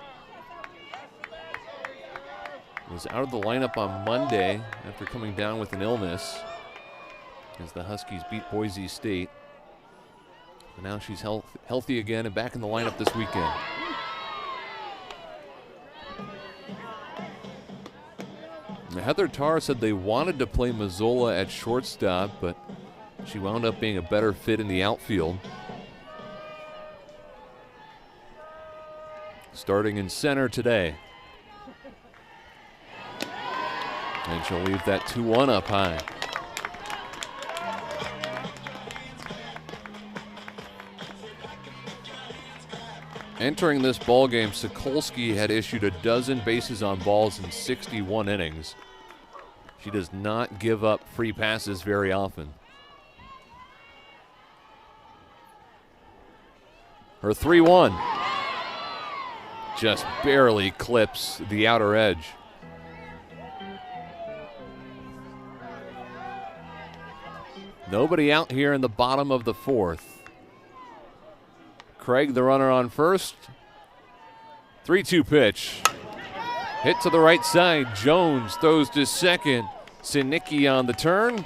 Was out of the lineup on Monday after coming down with an illness as the Huskies beat Boise State. But now she's healthy again and back in the lineup this weekend. Now, Heather Tarr said they wanted to play Mazzola at shortstop, but she wound up being a better fit in the outfield. Starting in center today. And she'll leave that 2-1 up high. Entering this ballgame, Sokolsky had issued a dozen bases on balls in 61 innings. She does not give up free passes very often. Her 3-1 just barely clips the outer edge. Nobody out here in the bottom of the 4th. Craig, the runner on first. 3-2 pitch. Hit to the right side. Jones throws to second. Sinicki on the turn.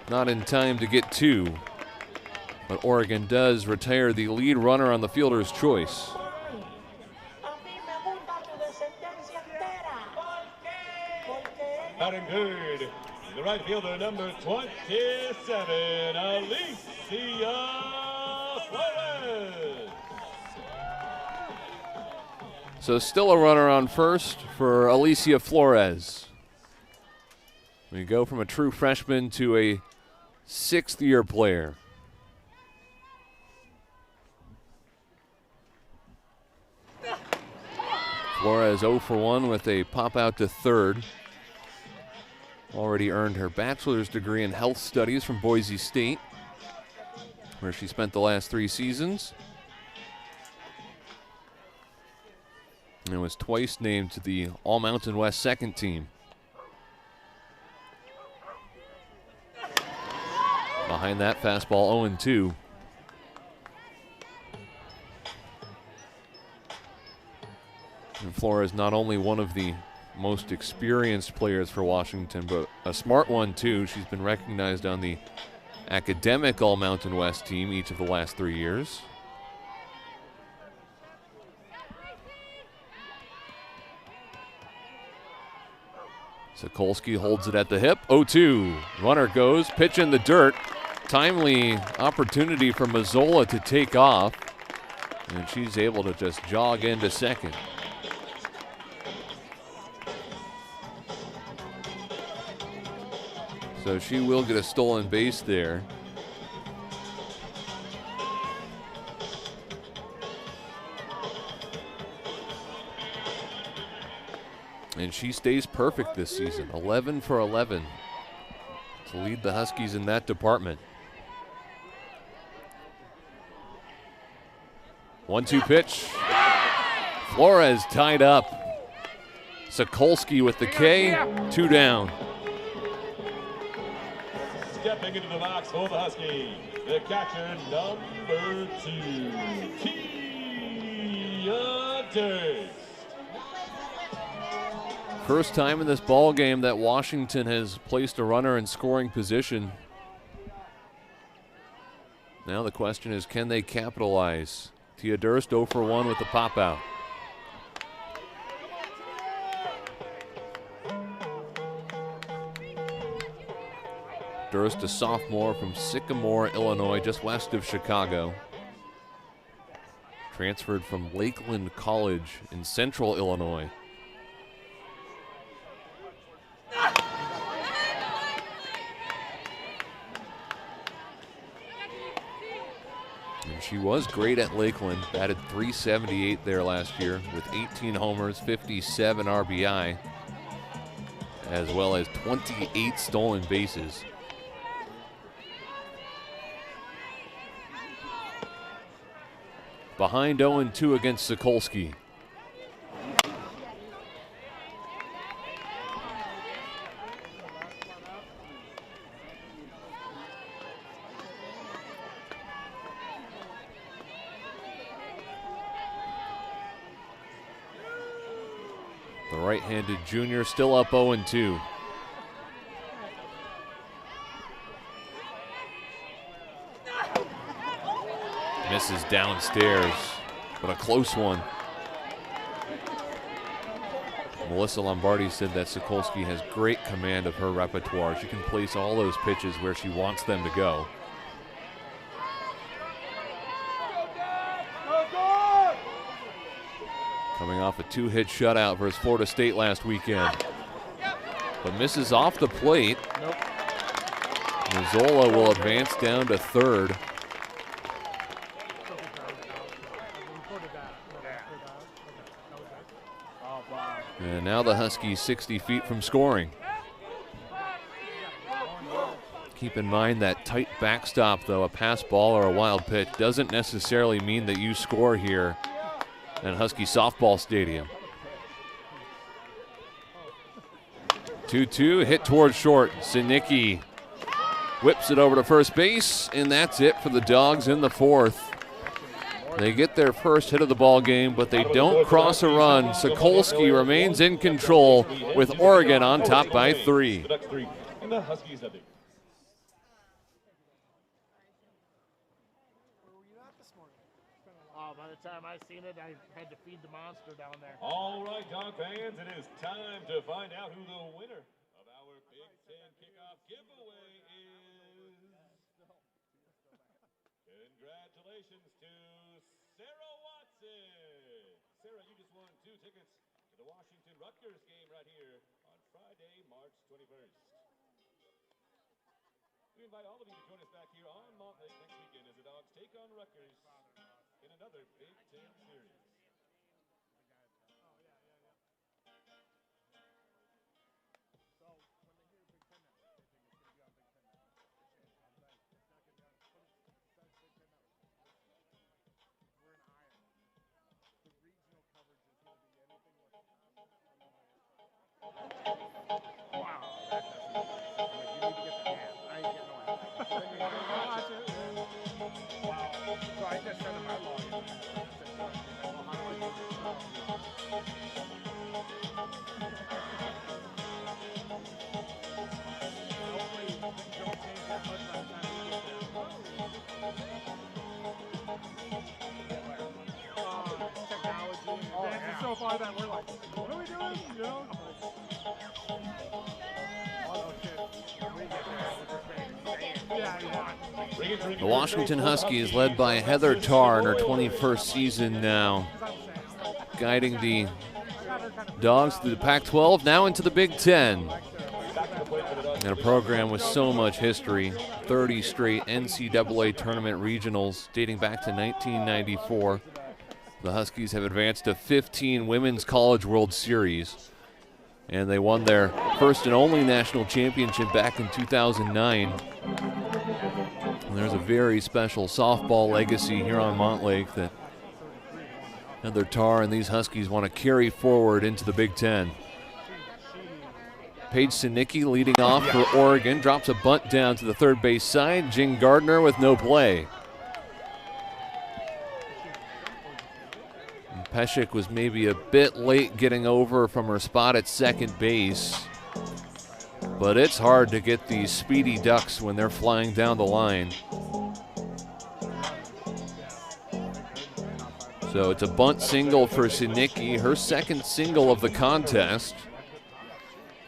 Not in time to get 2. But Oregon does retire the lead runner on the fielder's choice. Batting good, the right fielder, number 27, Alicia Flores. So still a runner on first for Alicia Flores. We go from a true freshman to a sixth-year player. Flores 0 for 1 with a pop out to third. Already earned her bachelor's degree in health studies from Boise State, where she spent the last 3 seasons. And was twice named to the All-Mountain West second team. Behind that, fastball 0-2. And Flores not only one of the most experienced players for Washington, but a smart one too. She's been recognized on the academic All-Mountain West team each of the last 3 years. Sokolsky holds it at the hip. 0-2. Runner goes. Pitch in the dirt. Timely opportunity for Mazzola to take off. And she's able to just jog into second. So she will get a stolen base there. And she stays perfect this season, 11 for 11 to lead the Huskies in that department. 1-2 pitch. Flores tied up. Sokolsky with the K, 2 down. Stepping into the box for the Huskies, the catcher, number 2, Tia Durst. First time in this ball game that Washington has placed a runner in scoring position. Now the question is, can they capitalize? Tia Durst 0 for 1 with the pop out. Durst, a sophomore from Sycamore, Illinois, just west of Chicago. Transferred from Lakeland College in central Illinois. And she was great at Lakeland, batted .378 there last year with 18 homers, 57 RBI, as well as 28 stolen bases. Behind 0-2 against Sokolsky. The right-handed junior still up 0-2. Misses downstairs, but a close one. Melissa Lombardi said that Sokolsky has great command of her repertoire. She can place all those pitches where she wants them to go. Coming off a 2-hit shutout versus Florida State last weekend. But misses off the plate. Nope. Mazzola will advance down to third. And now the Huskies 60 feet from scoring. Keep in mind that tight backstop, though, a pass ball or a wild pitch doesn't necessarily mean that you score here at Husky Softball Stadium. 2-2, hit towards short. Sinicki whips it over to first base, and that's it for the Dogs in the fourth. They get their first hit of the ball game, but they don't cross a run. Sokolsky remains in control with Oregon on top by 3. By the time I seen it, I had to feed the monster down there. All right, Dog fans, it is time to find out who the winner of our Big Ten kickoff giveaway is. Congratulations to Sarah Watson. Sarah, you just won 2 for the Washington-Rutgers game right here on Friday, March 21st. We invite all of you to join us back here on Montlake next weekend as the Dogs take on Rutgers in another Big Ten series. So far that we're like, what are we doing? You know? The Washington Huskies, led by Heather Tarr in her 21st season now, guiding the Dogs through the Pac-12, now into the Big Ten. And a program with so much history, 30 straight NCAA tournament regionals dating back to 1994. The Huskies have advanced to 15 Women's College World Series, and they won their first and only national championship back in 2009. And there's a very special softball legacy here on Montlake that Heather Tarr and these Huskies want to carry forward into the Big Ten. Paige Sinicki leading off for Oregon, drops a bunt down to the third base side. Jing Gardner with no play. Peshek was maybe a bit late getting over from her spot at second base, but it's hard to get these speedy Ducks when they're flying down the line. So it's a bunt single for Sinicki, her second single of the contest.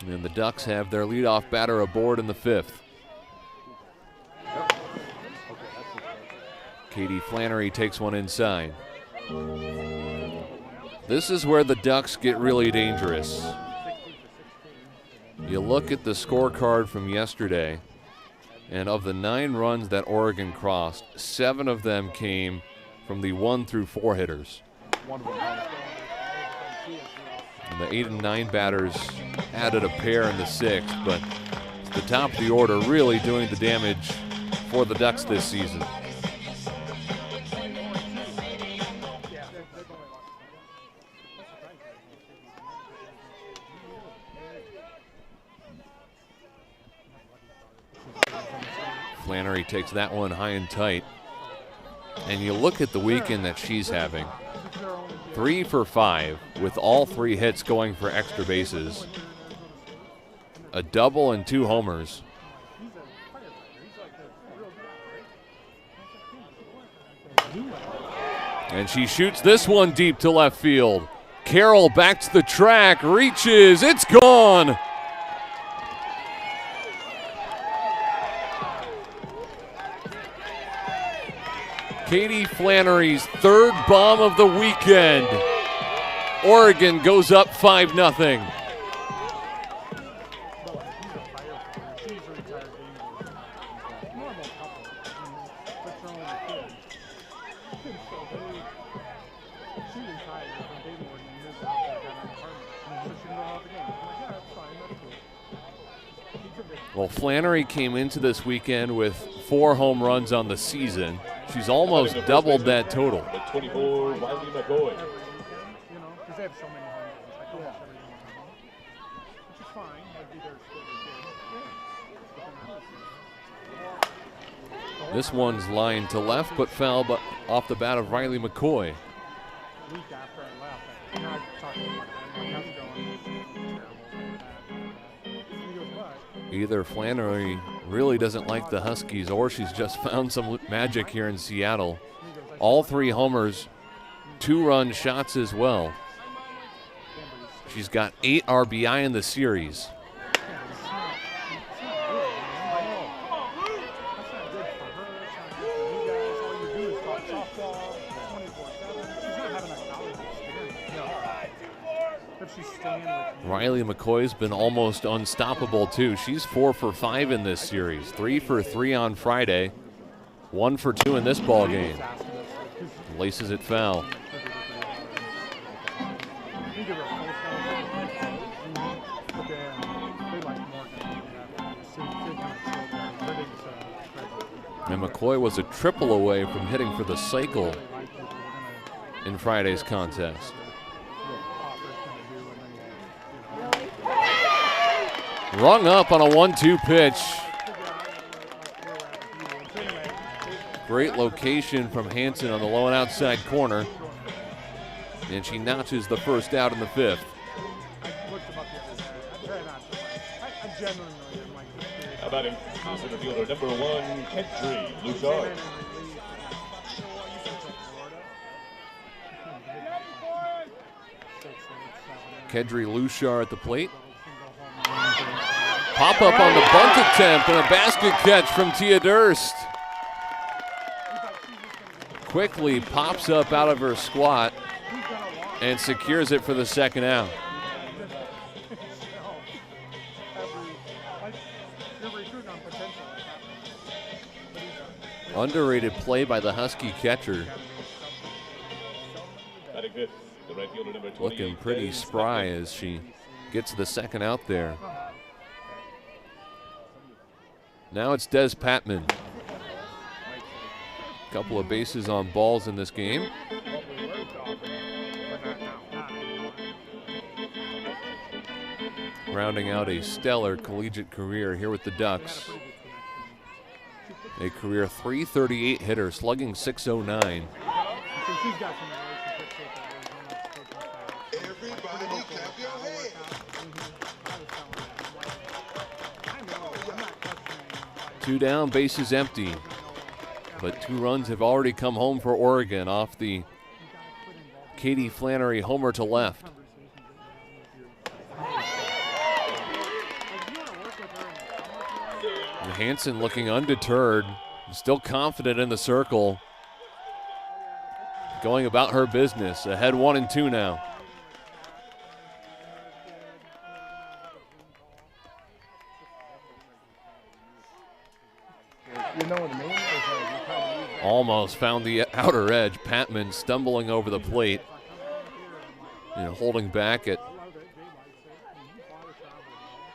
And the Ducks have their leadoff batter aboard in the fifth. Katie Flannery takes one inside. This is where the Ducks get really dangerous. You look at the scorecard from yesterday, and of the 9 runs that Oregon crossed, 7 of them came from the 1 through 4 hitters. And the 8 and 9 batters added a pair in the 6th, but the top of the order really doing the damage for the Ducks this season. Flannery takes that one high and tight. And you look at the weekend that she's having. 3 for 5 with all 3 hits going for extra bases. A double and 2 homers. And she shoots this one deep to left field. Carroll back to the track, reaches, it's gone! Katie Flannery's 3rd bomb of the weekend. Oregon goes up 5-0. Well, Flannery came into this weekend with 4 home runs on the season. She's almost doubled that total. 24, Riley McCoy. You know, because they have so many home runs. Like almost every home run. Which is fine. That'd be their good. This one's lined to left, but fell off the bat of Riley McCoy. Week after I left, you know, I talked to him like how's it going? He goes, what? Either Flannery really doesn't like the Huskies, or she's just found some magic here in Seattle. All 3 homers, 2-run shots as well. She's got 8 RBI in the series. If she's staying with you. Riley McCoy's been almost unstoppable too. She's 4 for 5 in this series. 3 for 3 on Friday. 1 for 2 in this ball game. Laces it foul. And McCoy was a triple away from hitting for the cycle in Friday's contest. Rung up on a 1-2 pitch. Great location from Hansen on the low and outside corner. And she notches the first out in the 5th. How about him? Center fielder number 1, Kedri Luchard. Kedri Luchard at the plate. Pop up on the bunt attempt and a basket catch from Tia Durst. Quickly pops up out of her squat and secures it for the second out. Underrated play by the Husky catcher. Looking pretty spry as she gets the second out there. Now it's Des Patman. Couple of bases on balls in this game. Rounding out a stellar collegiate career here with the Ducks. A career .338 hitter, slugging .609. Everybody clap your hands. Two down, bases empty. But 2 runs have already come home for Oregon off the Katie Flannery homer to left. And Hansen looking undeterred, still confident in the circle. Going about her business, ahead 1-2 now. Almost found the outer edge. Patman stumbling over the plate and holding back it.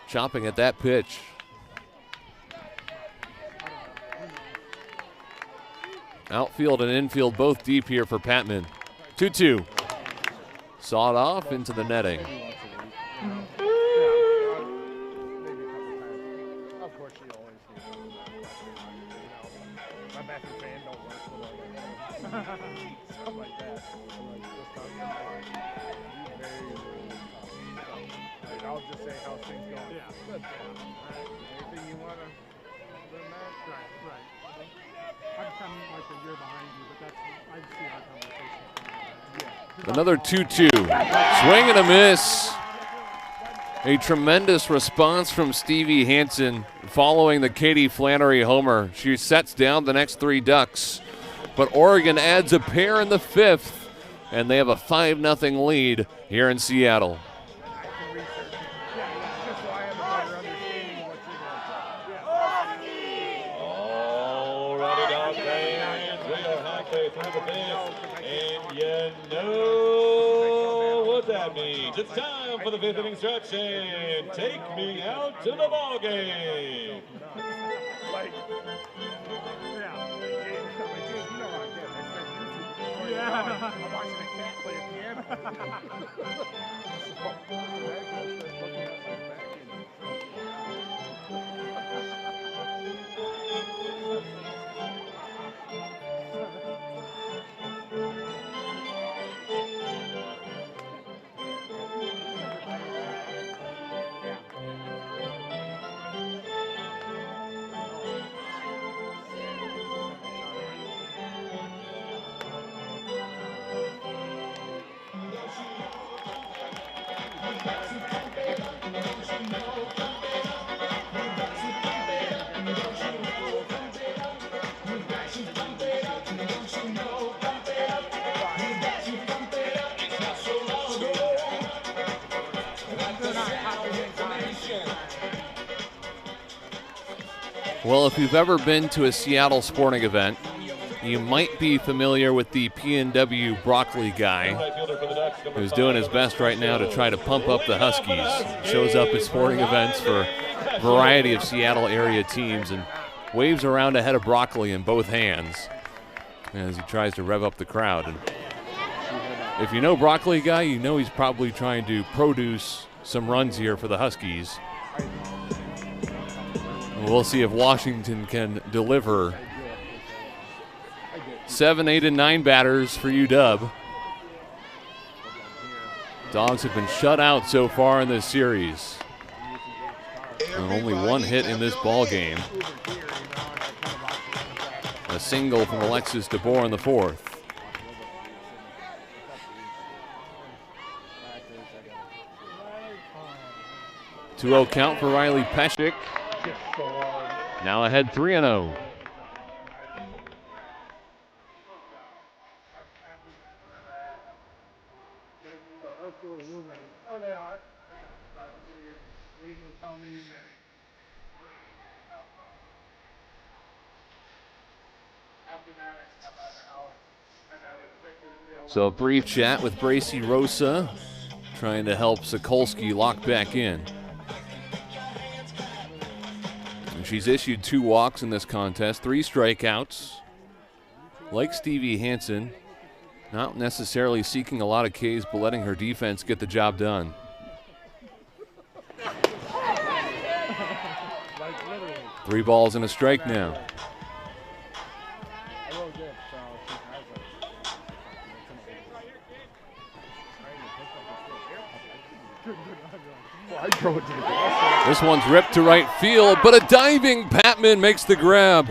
Chopping at that pitch. Outfield and infield both deep here for Patman. 2-2. Sawed off into the netting. I'll just say how things go. Yeah. Anything you want to learn that? Right. I'm kind of like a year behind you, but that's, I see our conversation. Another 2-2. Swing and a miss. A tremendous response from Stevie Hansen following the Katie Flannery homer. She sets down the next 3 Ducks, but Oregon adds a pair in the 5th, and they have a 5-0 lead here in Seattle. It's time for the 5th inning stretch, and take me out to the ball game. I'm watching a cat play a piano. Well, if you've ever been to a Seattle sporting event, you might be familiar with the PNW broccoli guy who's doing his best right now to try to pump up the Huskies. Shows up at sporting events for a variety of Seattle area teams and waves around a head of broccoli in both hands as he tries to rev up the crowd. And if you know broccoli guy, you know he's probably trying to produce some runs here for the Huskies. We'll see if Washington can deliver. 7, 8, and 9 batters for UW. Dogs have been shut out so far in this series. And only one hit in this ball game. A single from Alexis DeBoer in the 4th. 2-0 count for Riley Peshik. Now ahead 3-0. So a brief chat with Bracy Rosa, trying to help Sokolsky lock back in. And she's issued 2 walks in this contest, 3 strikeouts. Like Stevie Hansen, not necessarily seeking a lot of Ks, but letting her defense get the job done. Three balls and a strike now. This one's ripped to right field, but a diving Patman makes the grab.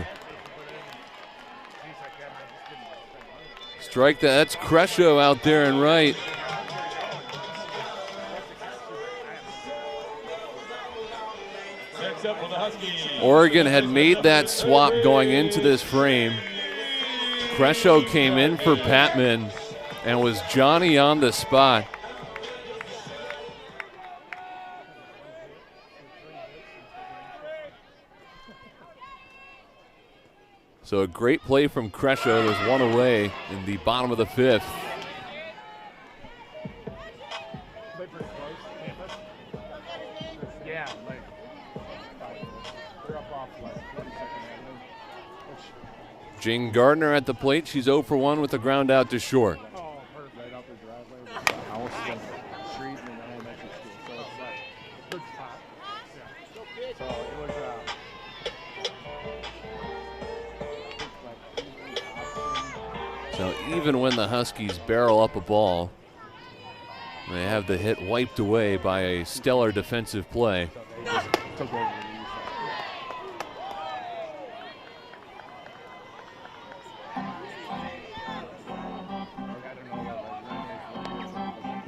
Strike that. That's Crescio out there and right. Oregon had made that swap going into this frame. Crescio came in for Patman and was Johnny on the spot. So a great play from Crescio. There's one away in the bottom of the 5th. Jane Gardner at the plate. She's 0 for 1 with a ground out to short. So even when the Huskies barrel up a ball, they have the hit wiped away by a stellar defensive play.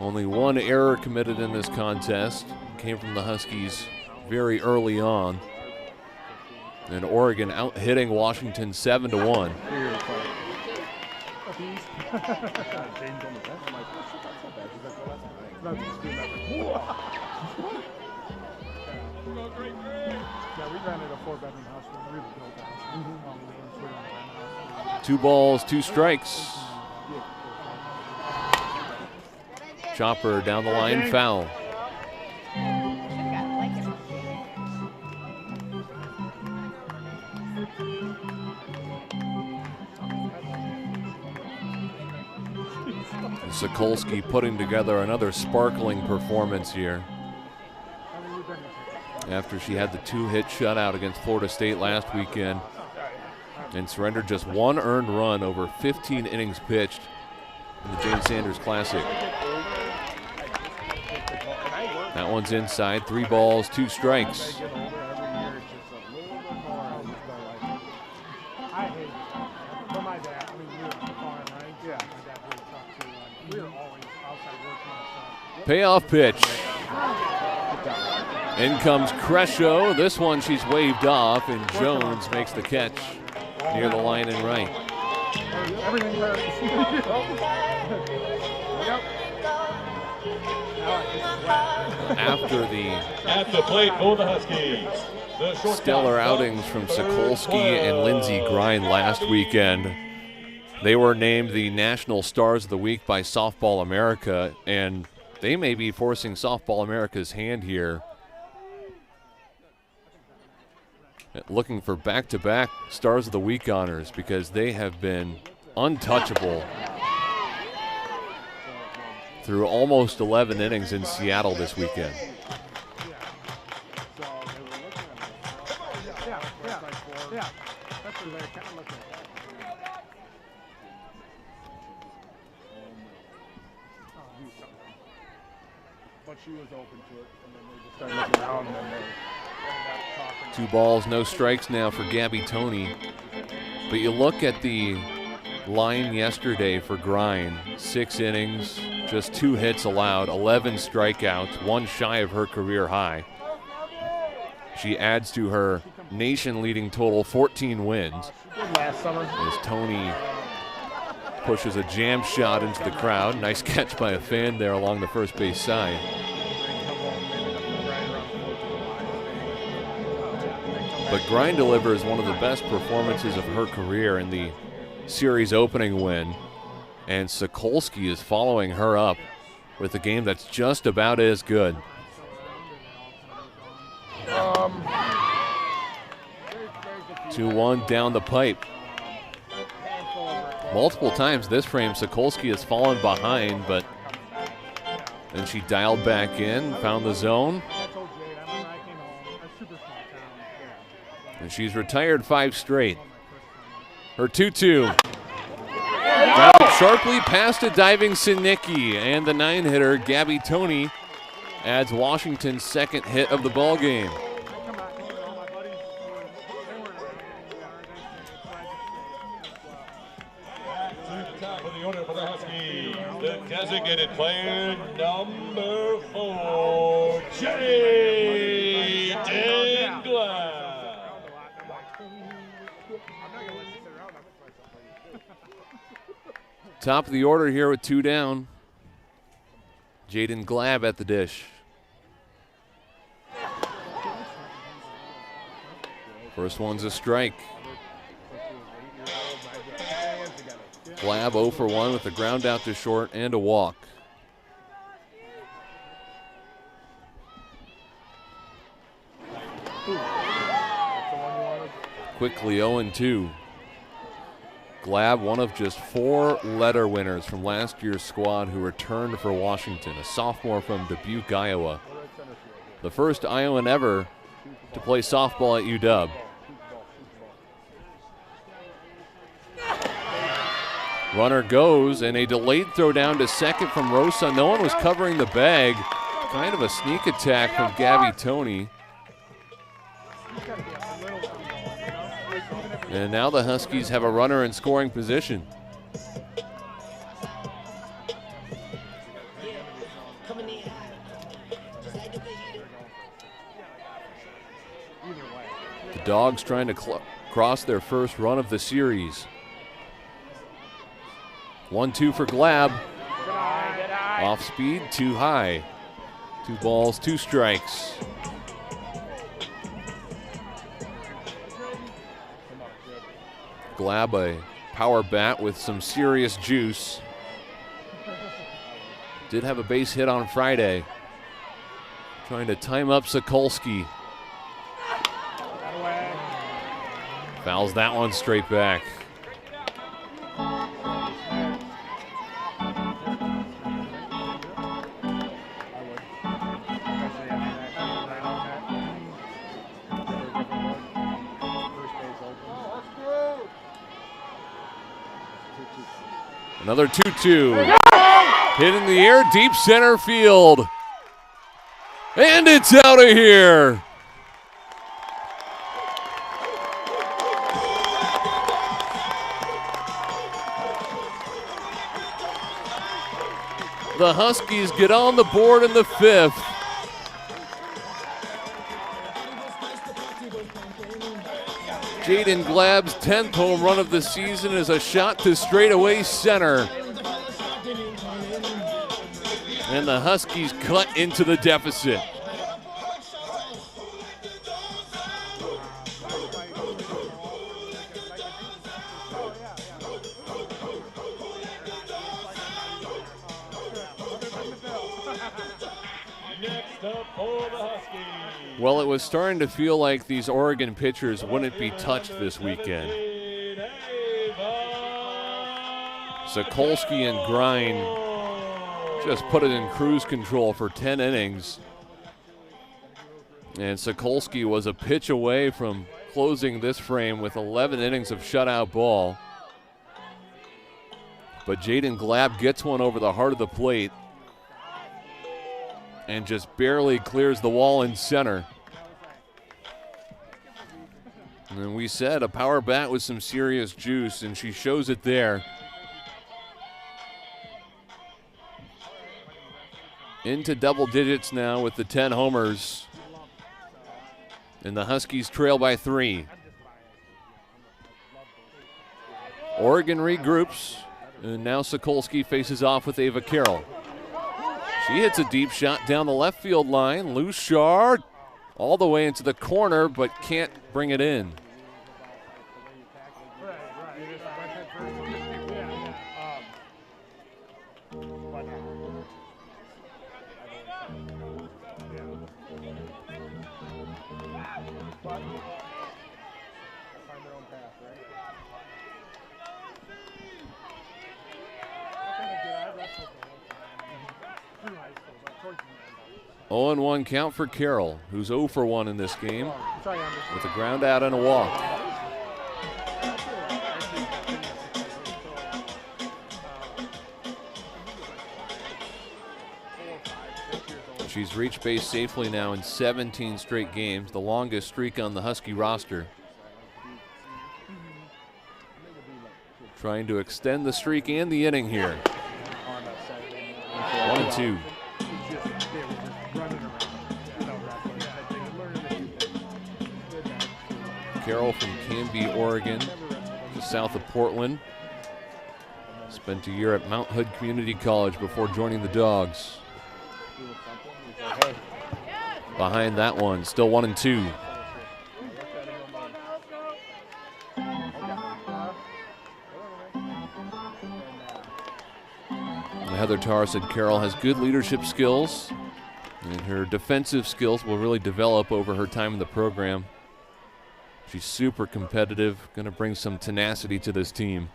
Only one error committed in this contest. Came from the Huskies very early on. And Oregon out hitting Washington 7-1. Two balls, 2 strikes. Chopper down the line, foul. Sokolsky putting together another sparkling performance here after she had the 2-hit shutout against Florida State last weekend and surrendered just 1 earned run over 15 innings pitched in the Jane Sanders Classic. That one's inside. 3 balls, 2 strikes. Payoff pitch. In comes Crescio. This one she's waved off, and Jones makes the catch near the line and right. after the At the plate for the Huskies. The shortstop, stellar outings from Sokolsky and Lindsey Grind last weekend. They were named the National Stars of the Week by Softball America, and they may be forcing Softball America's hand here, looking for back-to-back Stars of the Week honors because they have been untouchable through almost 11 innings in Seattle this weekend. Yeah, that's what they're kind of looking at. But she was open to it, and then they just started looking around, and then they ended up talking. 2 balls, no strikes now for Gabby Toney. But you look at the line yesterday for Grind, 6 innings, just 2 hits allowed, 11 strikeouts, 1 shy of her career high. She adds to her nation-leading total, 14 wins. Last summer. As Toney pushes a jam shot into the crowd. Nice catch by a fan there along the first base side. But Grind delivers one of the best performances of her career in the series opening win. And Sokolsky is following her up with a game that's just about as good. 2-1 down the pipe. Multiple times this frame, Sokolsky has fallen behind, but then she dialed back in, found the zone. And she's retired 5 straight. Her 2-2. Got it sharply past a diving Sinicki, and the 9-hitter, Gabby Toney, adds Washington's 2nd hit of the ball game. The designated player, number 4, Jaden Glad. Top of the order here with 2 down. Jaden Glab at the dish. First one's a strike. Glab 0 for 1 with a ground out to short and a walk. Quickly 0-2. Glab, one of just 4 letter winners from last year's squad who returned for Washington, a sophomore from Dubuque, Iowa. The first Iowan ever to play softball at UW. Runner goes, and a delayed throw down to second from Rosa. No one was covering the bag. Kind of a sneak attack from Gabby Toney. And now the Huskies have a runner in scoring position. The Dogs trying to cross their first run of the series. 1-2 for Glab. Off speed, too high. 2 balls, 2 strikes. Glab, a power bat with some serious juice. Did have a base hit on Friday. Trying to time up Sokolsky. Fouls that one straight back. Another 2-2. Hit in the air, deep center field. And it's out of here. The Huskies get on the board in the 5th. Jaden Glab's 10th home run of the season is a shot to straightaway center. And the Huskies cut into the deficit. Next up for the Huskies. Well, it was starting to feel like these Oregon pitchers wouldn't be touched this weekend. Sokolsky and Grind just put it in cruise control for 10 innings. And Sokolsky was a pitch away from closing this frame with 11 innings of shutout ball. But Jaden Glab gets one over the heart of the plate and just barely clears the wall in center. And we said a power bat with some serious juice, and she shows it there. Into double digits now with the 10 homers. And the Huskies trail by 3. Oregon regroups, and now Sokolsky faces off with Ava Carroll. She hits a deep shot down the left field line. Loose shot all the way into the corner, but can't bring it in. Find their own path, right? 0-1 count for Carroll, who's 0 for 1 in this game with a ground out and a walk. She's reached base safely now in 17 straight games, the longest streak on the Husky roster. Trying to extend the streak and the inning here. 1-2. Carroll from Canby, Oregon, just south of Portland. Spent a year at Mount Hood Community College before joining the Dogs. Behind that one, still 1-2. Heather Tarr said Carroll has good leadership skills, and her defensive skills will really develop over her time in the program. She's super competitive, going to bring some tenacity to this team.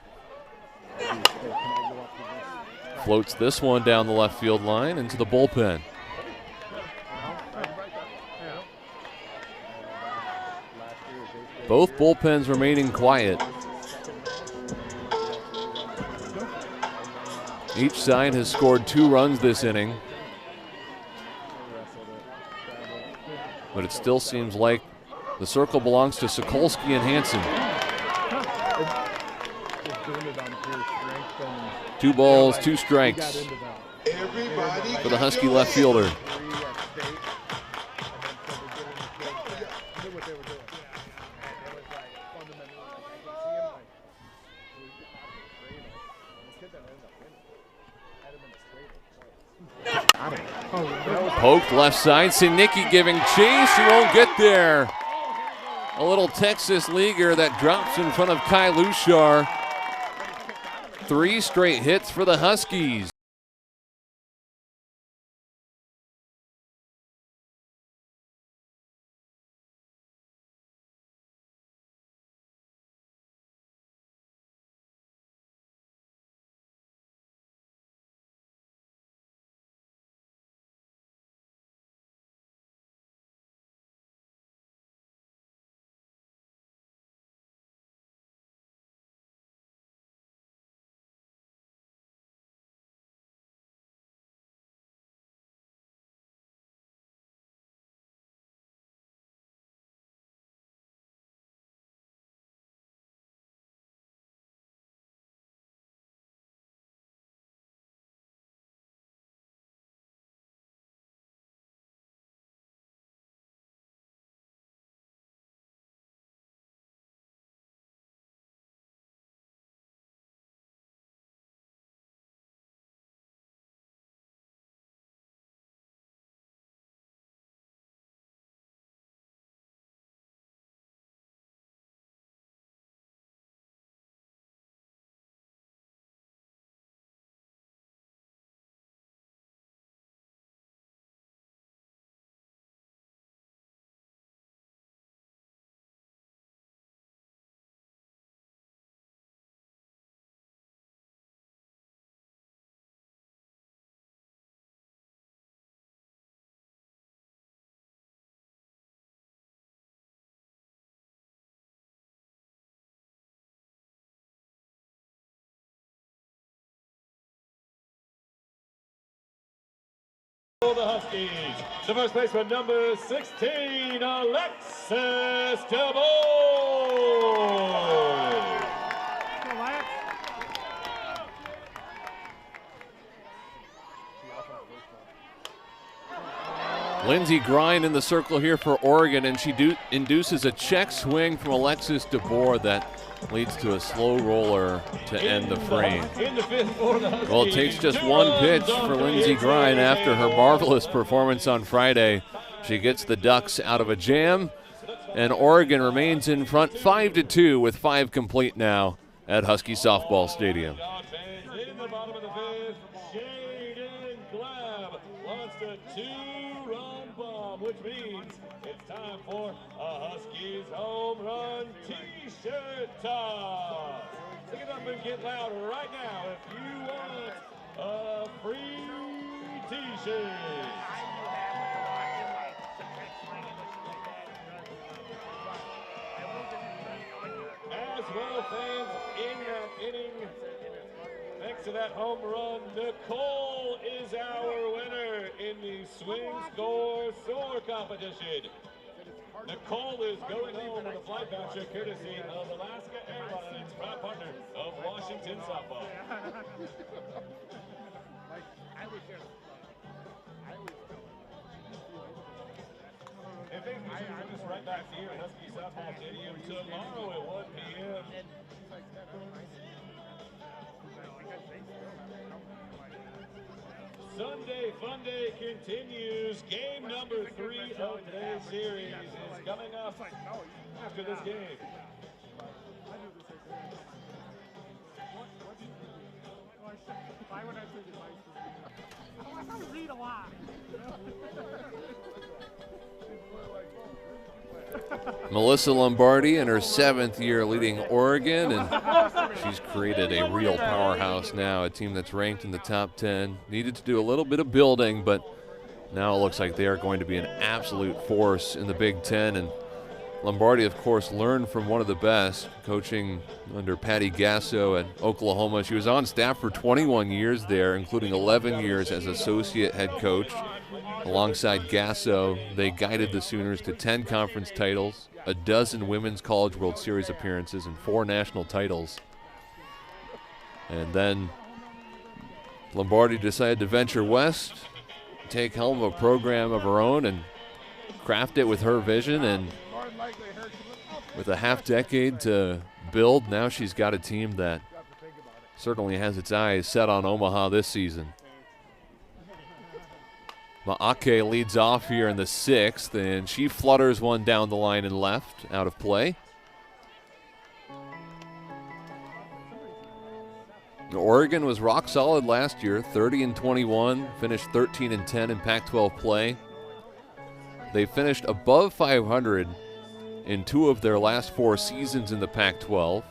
Floats this one down the left field line into the bullpen. Both bullpens remaining quiet. Each side has scored 2 runs this inning, but it still seems like the circle belongs to Sokolsky and Hansen. 2 balls, 2 strikes for the Husky left fielder. Poked left side, Sinicki giving chase, she won't get there. A little Texas leaguer that drops in front of Kai Lushar. 3 straight hits for the Huskies. For the Huskies, the first baseman, number 16, Alexis DeBoer. Lindsey Grind in the circle here for Oregon, and she induces a check swing from Alexis DeBoer that leads to a slow roller to end the frame. Well, it takes just one pitch for Lindsey Grind after her marvelous performance on Friday. She gets the Ducks out of a jam, and Oregon remains in front 5-2 with 5 complete now at Husky Softball Stadium. In the bottom of the fifth, Jaden Glab launched a 2-run bomb, which means it's time for a Huskies home run t-shirt toss. Pick it up and get loud right now if you want a free t-shirt. As well, fans, in that inning, thanks to that home run, Nicole is our winner in the swing, score, soar competition. Nicole is going home with a flight voucher courtesy of Alaska Airlines, proud partner of Washington Softball. And thank you for joining us right back here at Husky Softball Stadium tomorrow at 1 p.m. Sunday Fun Day continues. Game number 3 of today's series is coming up after this game. I read a lot. Melissa Lombardi in her 7th year leading Oregon, and she's created a real powerhouse now, a team that's ranked in the top 10. Needed to do a little bit of building, but now it looks like they are going to be an absolute force in the Big Ten. And Lombardi, of course, learned from one of the best, coaching under Patty Gasso at Oklahoma. She was on staff for 21 years there, including 11 years as associate head coach. Alongside Gasso, they guided the Sooners to 10 conference titles, a dozen Women's College World Series appearances, and 4 national titles. And then Lombardi decided to venture west, take helm of a program of her own, and craft it with her vision. And with a half-decade to build, now she's got a team that certainly has its eyes set on Omaha this season. Ma'ake leads off here in the 6th, and she flutters one down the line and left, out of play. Oregon was rock solid last year, 30-21, finished 13-10 in Pac-12 play. They finished above 500 in 2 of their last 4 seasons in the Pac-12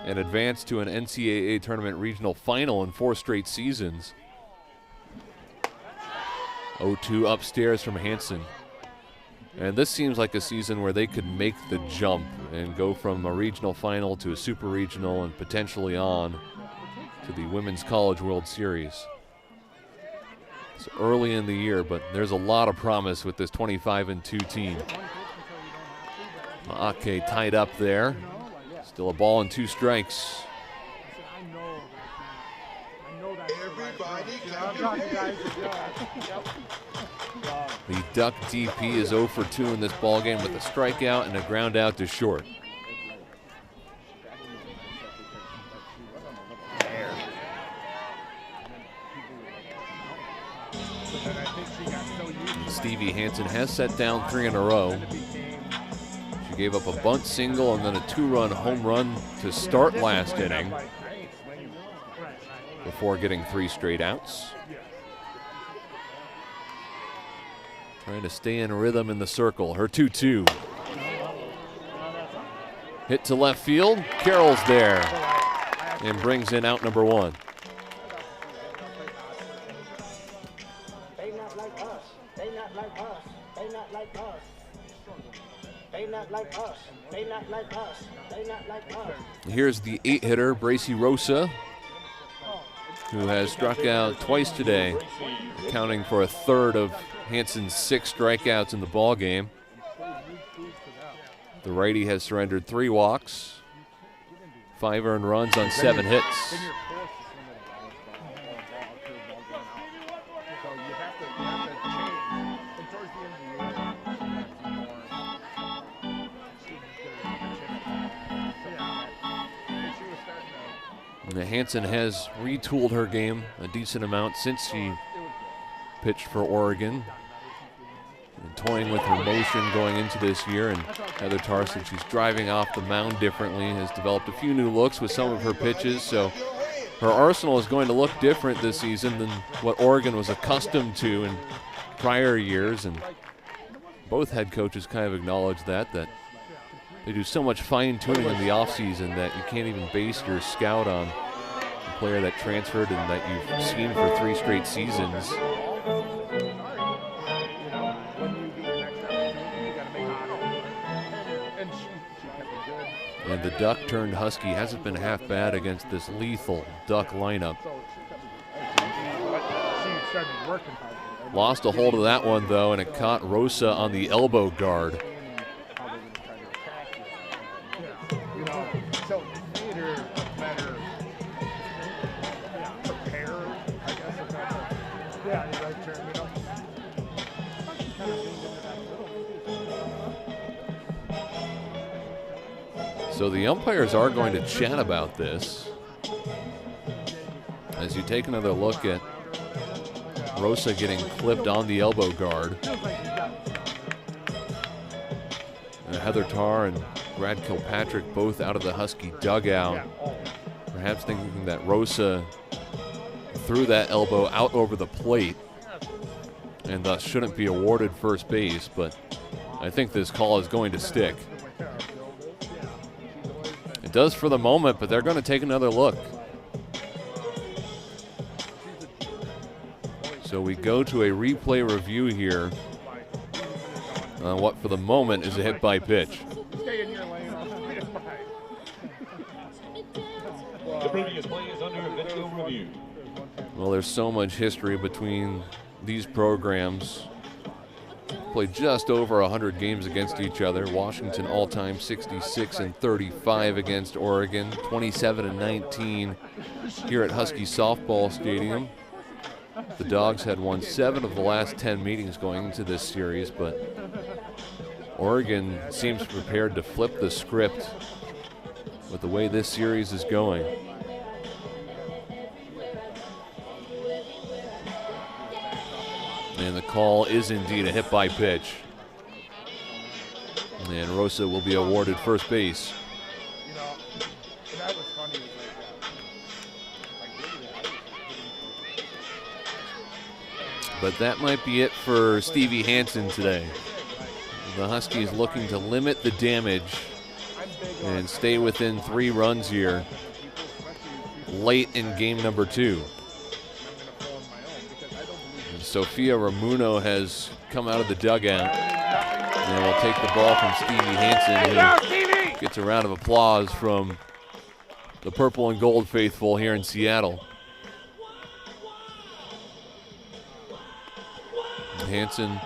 and advanced to an NCAA tournament regional final in 4 straight seasons. 0-2 upstairs from Hansen. And this seems like a season where they could make the jump and go from a regional final to a super regional and potentially on to the Women's College World Series. It's early in the year, but there's a lot of promise with this 25-2 team. Ma'ake tied up there. Still a ball and 2 strikes. The Duck DP is 0 for 2 in this ballgame with a strikeout and a ground out to short. Stevie Hansen has set down 3 in a row. She gave up a bunt single and then a 2-run home run to start last inning before getting 3 straight outs. Trying to stay in rhythm in the circle. Her 2-2. Hit to left field. Carroll's there and brings in out number 1. They not like us. They not like us. They not like us. They not like us. They not like us. They not like us. Here's the 8-hitter, Bracy Rosa. who has struck out twice today, accounting for a third of Hansen's 6 strikeouts in the ball game. The righty has surrendered 3 walks, 5 earned runs on 7 hits. Hansen has retooled her game a decent amount since she pitched for Oregon. And toying with her motion going into this year, and Heather Tarr said she's driving off the mound differently, has developed a few new looks with some of her pitches, so her arsenal is going to look different this season than what Oregon was accustomed to in prior years, and both head coaches kind of acknowledge that they do so much fine-tuning in the offseason that you can't even base your scout on a player that transferred and that you've seen for 3 straight seasons. And the Duck turned Husky hasn't been half bad against this lethal Duck lineup. Lost a hold of that one though, and it caught Rosa on the elbow guard. So the umpires are going to chat about this. As you take another look at Rosa getting clipped on the elbow guard. And Heather Tarr and Brad Kilpatrick both out of the Husky dugout. Perhaps thinking that Rosa threw that elbow out over the plate and thus shouldn't be awarded first base, but I think this call is going to stick. It does for the moment, but they're going to take another look. So we go to a replay review here on what for the moment is a hit by pitch. The previous play is under video review. Well, there's so much history between these programs. Played just over 100 games against each other. Washington all-time 66-35 against Oregon, 27-19 here at Husky Softball Stadium. The Dogs had won 7 of the last 10 meetings going into this series, but Oregon seems prepared to flip the script with the way this series is going. And the call is indeed a hit by pitch. And Rosa will be awarded first base. But that might be it for Stevie Hansen today. The Huskies looking to limit the damage and stay within 3 runs here late in game number 2. Sophia Ramuno has come out of the dugout and will take the ball from Stevie Hansen, who gets a round of applause from the purple and gold faithful here in Seattle. Hansen,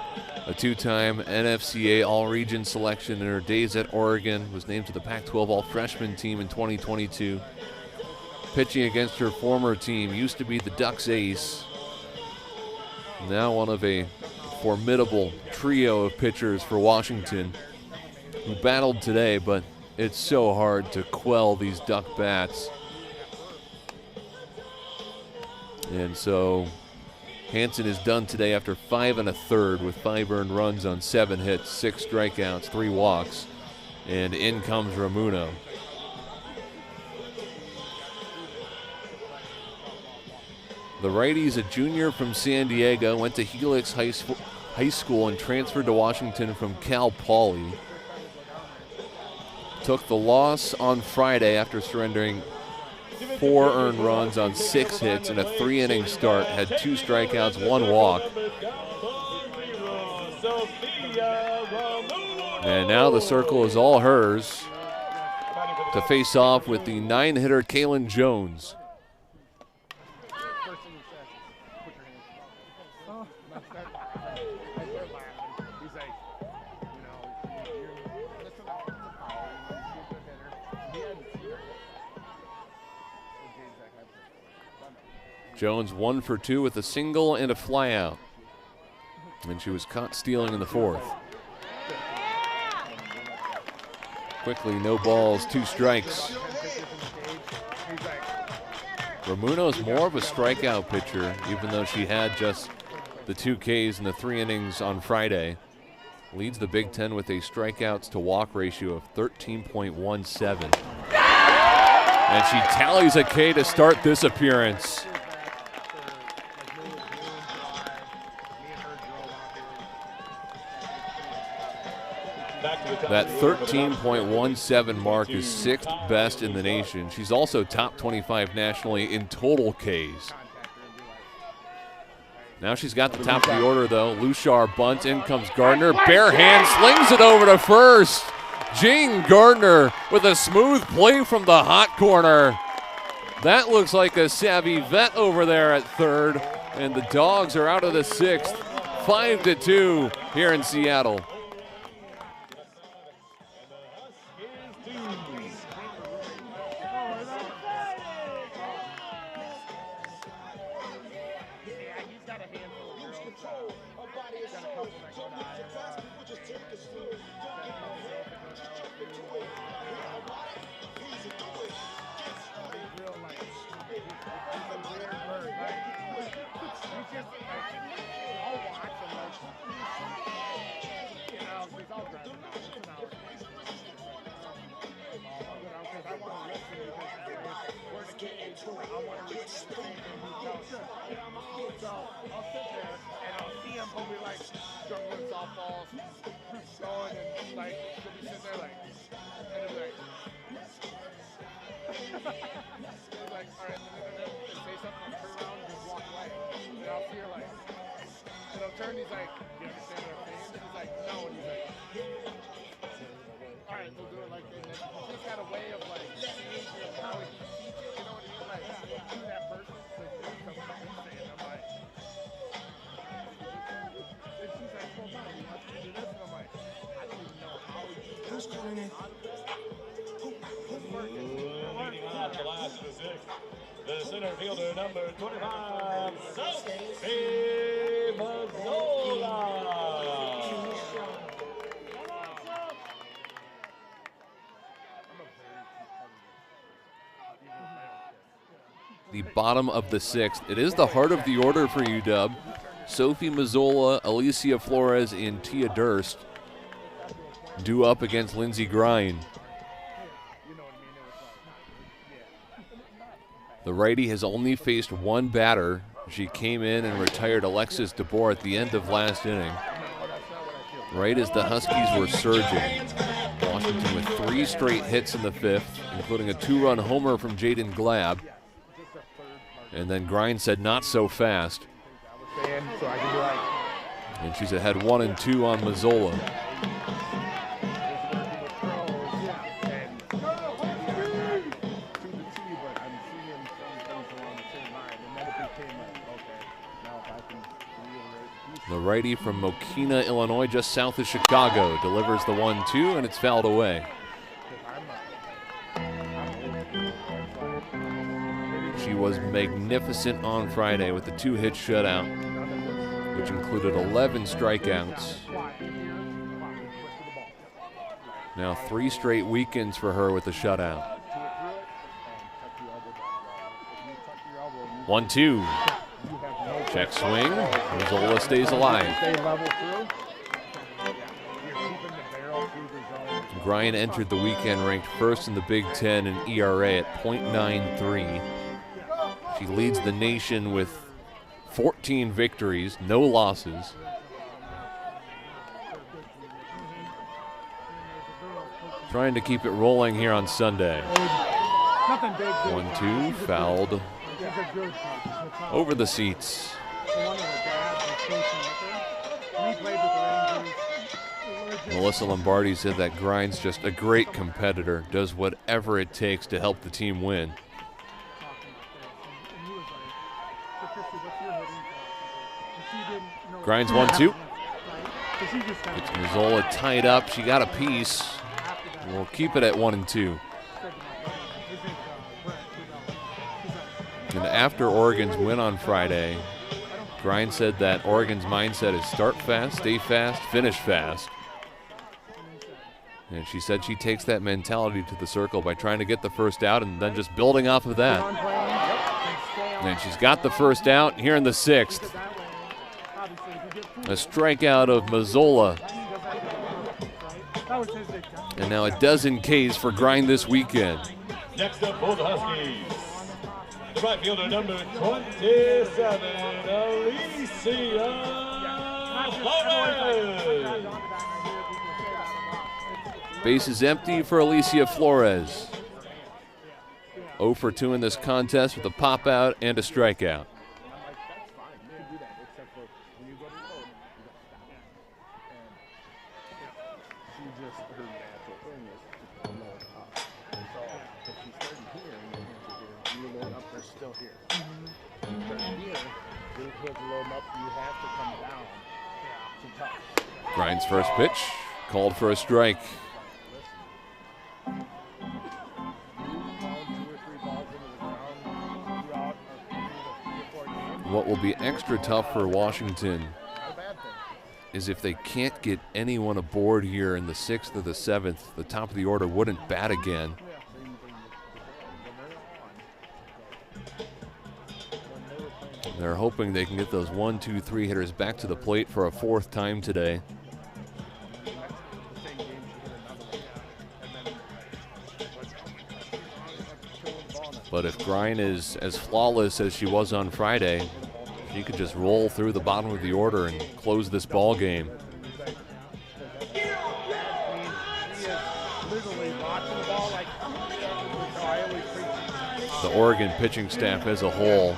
a 2-time NFCA All-Region selection in her days at Oregon, was named to the Pac-12 All-Freshman team in 2022. Pitching against her former team, used to be the Ducks ace. Now one of a formidable trio of pitchers for Washington who battled today, but it's so hard to quell these Duck bats. And so Hansen is done today after 5 1/3 with 5 earned runs on 7 hits, 6 strikeouts, 3 walks, and in comes Ramuno. The righty's a junior from San Diego, went to Helix High School and transferred to Washington from Cal Poly. Took the loss on Friday after surrendering 4 earned runs on 6 hits in a 3-inning start, had 2 strikeouts, 1 walk. And now the circle is all hers to face off with the 9-hitter Kaylin Jones. Jones 1 for 2 with a single and a flyout. And she was caught stealing in the fourth. Quickly, no balls, 2 strikes. Ramuno's more of a strikeout pitcher, even though she had just the 2 Ks in the 3 innings on Friday. Leads the Big Ten with a strikeouts to walk ratio of 13.17. And she tallies a K to start this appearance. That 13.17 mark is 6th best in the nation. She's also top 25 nationally in total Ks. Now she's got the top of the order, though. Lushar bunts, in comes Gardner. Bare hand slings it over to first. Jane Gardner with a smooth play from the hot corner. That looks like a savvy vet over there at third. And the Dogs are out of the 6th, 5-2 here in Seattle. The center fielder, number 25, Sophie Mazzola. The bottom of the 6th. It is the heart of the order for UW. Sophie Mazzola, Alicia Flores, and Tia Durst due up against Lindsey Grine. The righty has only faced 1 batter. She came in and retired Alexis DeBoer at the end of last inning. Right as the Huskies were surging. Washington with 3 straight hits in the 5th, including a 2-run homer from Jaden Glab. And then Grine said, "Not so fast." And she's ahead 1-2 on Mazzola. The righty from Mokina, Illinois, just south of Chicago, delivers the 1-2, and it's fouled away. She was magnificent on Friday with the 2-hit shutout, which included 11 strikeouts. Now 3 straight weekends for her with the shutout. 1-2. Check swing. Mazzola stays alive. Grine entered the weekend ranked first in the Big Ten in ERA at .93. She leads the nation with 14 victories, no losses. Trying to keep it rolling here on Sunday. 1-2, fouled over the seats. Melissa Lombardi said that Grine's just a great competitor, does whatever it takes to help the team win. Grine's 1-2. It's Mazzola tied up. She got a piece. We'll keep it at 1-2. And after Oregon's win on Friday, Grind said that Oregon's mindset is start fast, stay fast, finish fast. And she said she takes that mentality to the circle by trying to get the first out and then just building off of that. And she's got the first out here in the 6th. A strikeout of Mazzola. And now a dozen Ks for Grind this weekend. Next up for the Huskies, right fielder number 27, Alicia Flores. Base is empty for Alicia Flores. 0 for 2 in this contest with a pop out and a strikeout. Grind's first pitch, called for a strike. What will be extra tough for Washington is if they can't get anyone aboard here in the 6th or the 7th, the top of the order wouldn't bat again. They're hoping they can get those 1, 2, 3 hitters back to the plate for a 4th time today. But if Grind is as flawless as she was on Friday, she could just roll through the bottom of the order and close this ball game. The Oregon pitching staff as a whole,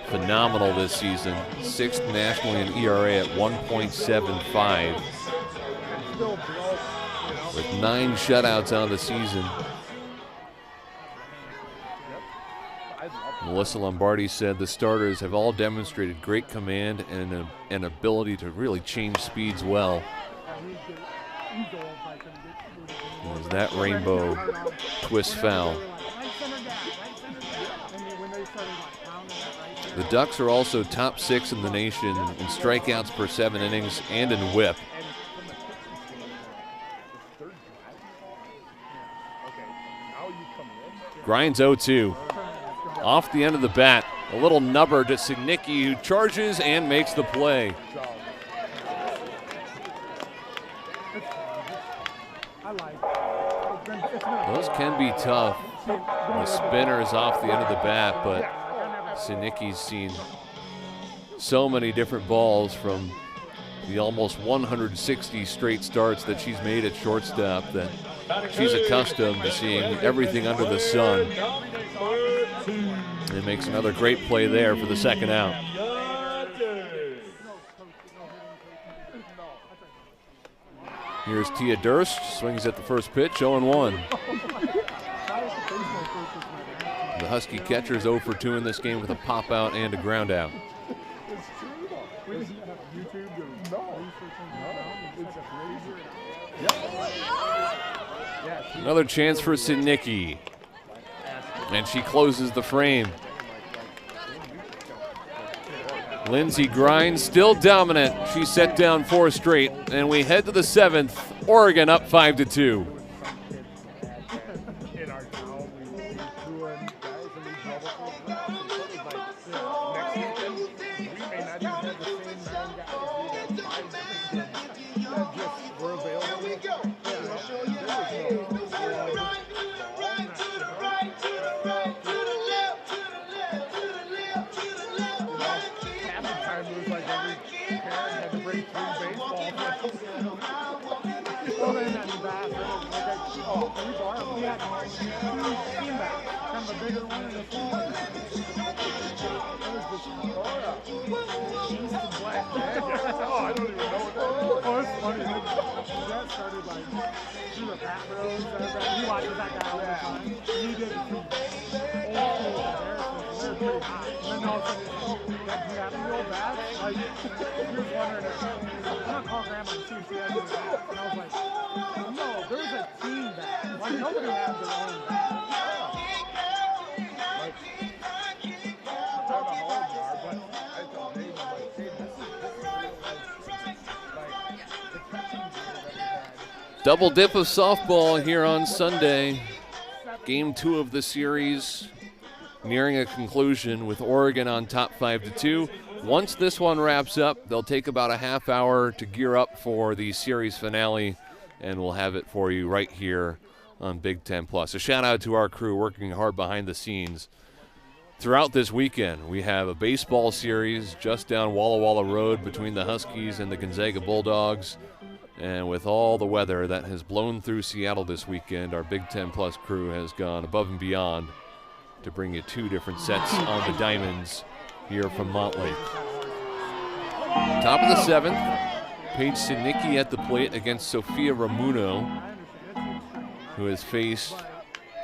phenomenal this season. 6th nationally in ERA at 1.75. With 9 shutouts on the season. Melissa Lombardi said the starters have all demonstrated great command and an ability to really change speeds well. There's that rainbow twist foul. The Ducks are also top 6 in the nation in strikeouts per 7 innings and in whip. Grind's 0-2. Off the end of the bat, a little nubber to Signicki, who charges and makes the play. Those can be tough. The spinner is off the end of the bat, but Signicki's seen so many different balls from the almost 160 straight starts that she's made at shortstop that she's accustomed to seeing everything under the sun. And makes another great play there for the 2nd out. Here's Tia Durst, swings at the first pitch, 0-1. The Husky catcher's 0 for 2 in this game with a pop out and a ground out. Another chance for Signicki. And she closes the frame. Lindsey Grind still dominant. She set down 4 straight, and we head to the 7th. Oregon up 5-2. Double dip of softball here on Sunday. Game 2 of the series nearing a conclusion with Oregon on top 5-2. Once this one wraps up, they'll take about a half hour to gear up for the series finale, and we'll have it for you right here on Big Ten Plus. A shout out to our crew working hard behind the scenes. Throughout this weekend, we have a baseball series just down Walla Walla Road between the Huskies and the Gonzaga Bulldogs. And with all the weather that has blown through Seattle this weekend, our Big Ten Plus crew has gone above and beyond to bring you 2 different sets on the diamonds here from Montlake. Top of the 7th, Paige Sinicki at the plate against Sophia Ramuno, who has faced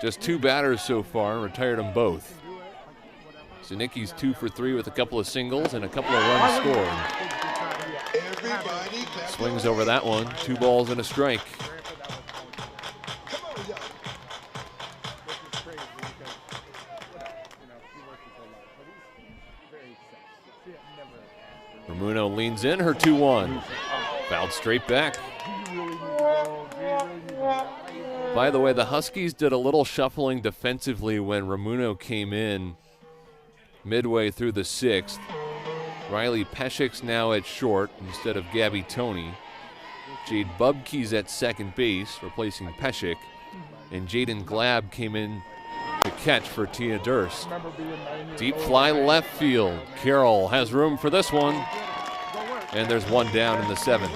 just 2 batters so far and retired them both. Sinicki's 2 for 3 with a couple of singles and a couple of runs scored. Swings over that one, 2 balls and a strike. Ramuno leans in, her 2-1. Fouled straight back. By the way, the Huskies did a little shuffling defensively when Ramuno came in midway through the 6th. Riley Peshik's now at short instead of Gabby Toney. Jade Bubke's at second base, replacing Peshik. And Jaden Glab came in to catch for Tia Durst. Deep fly left field. Carroll has room for this one. And there's 1 down in the 7th.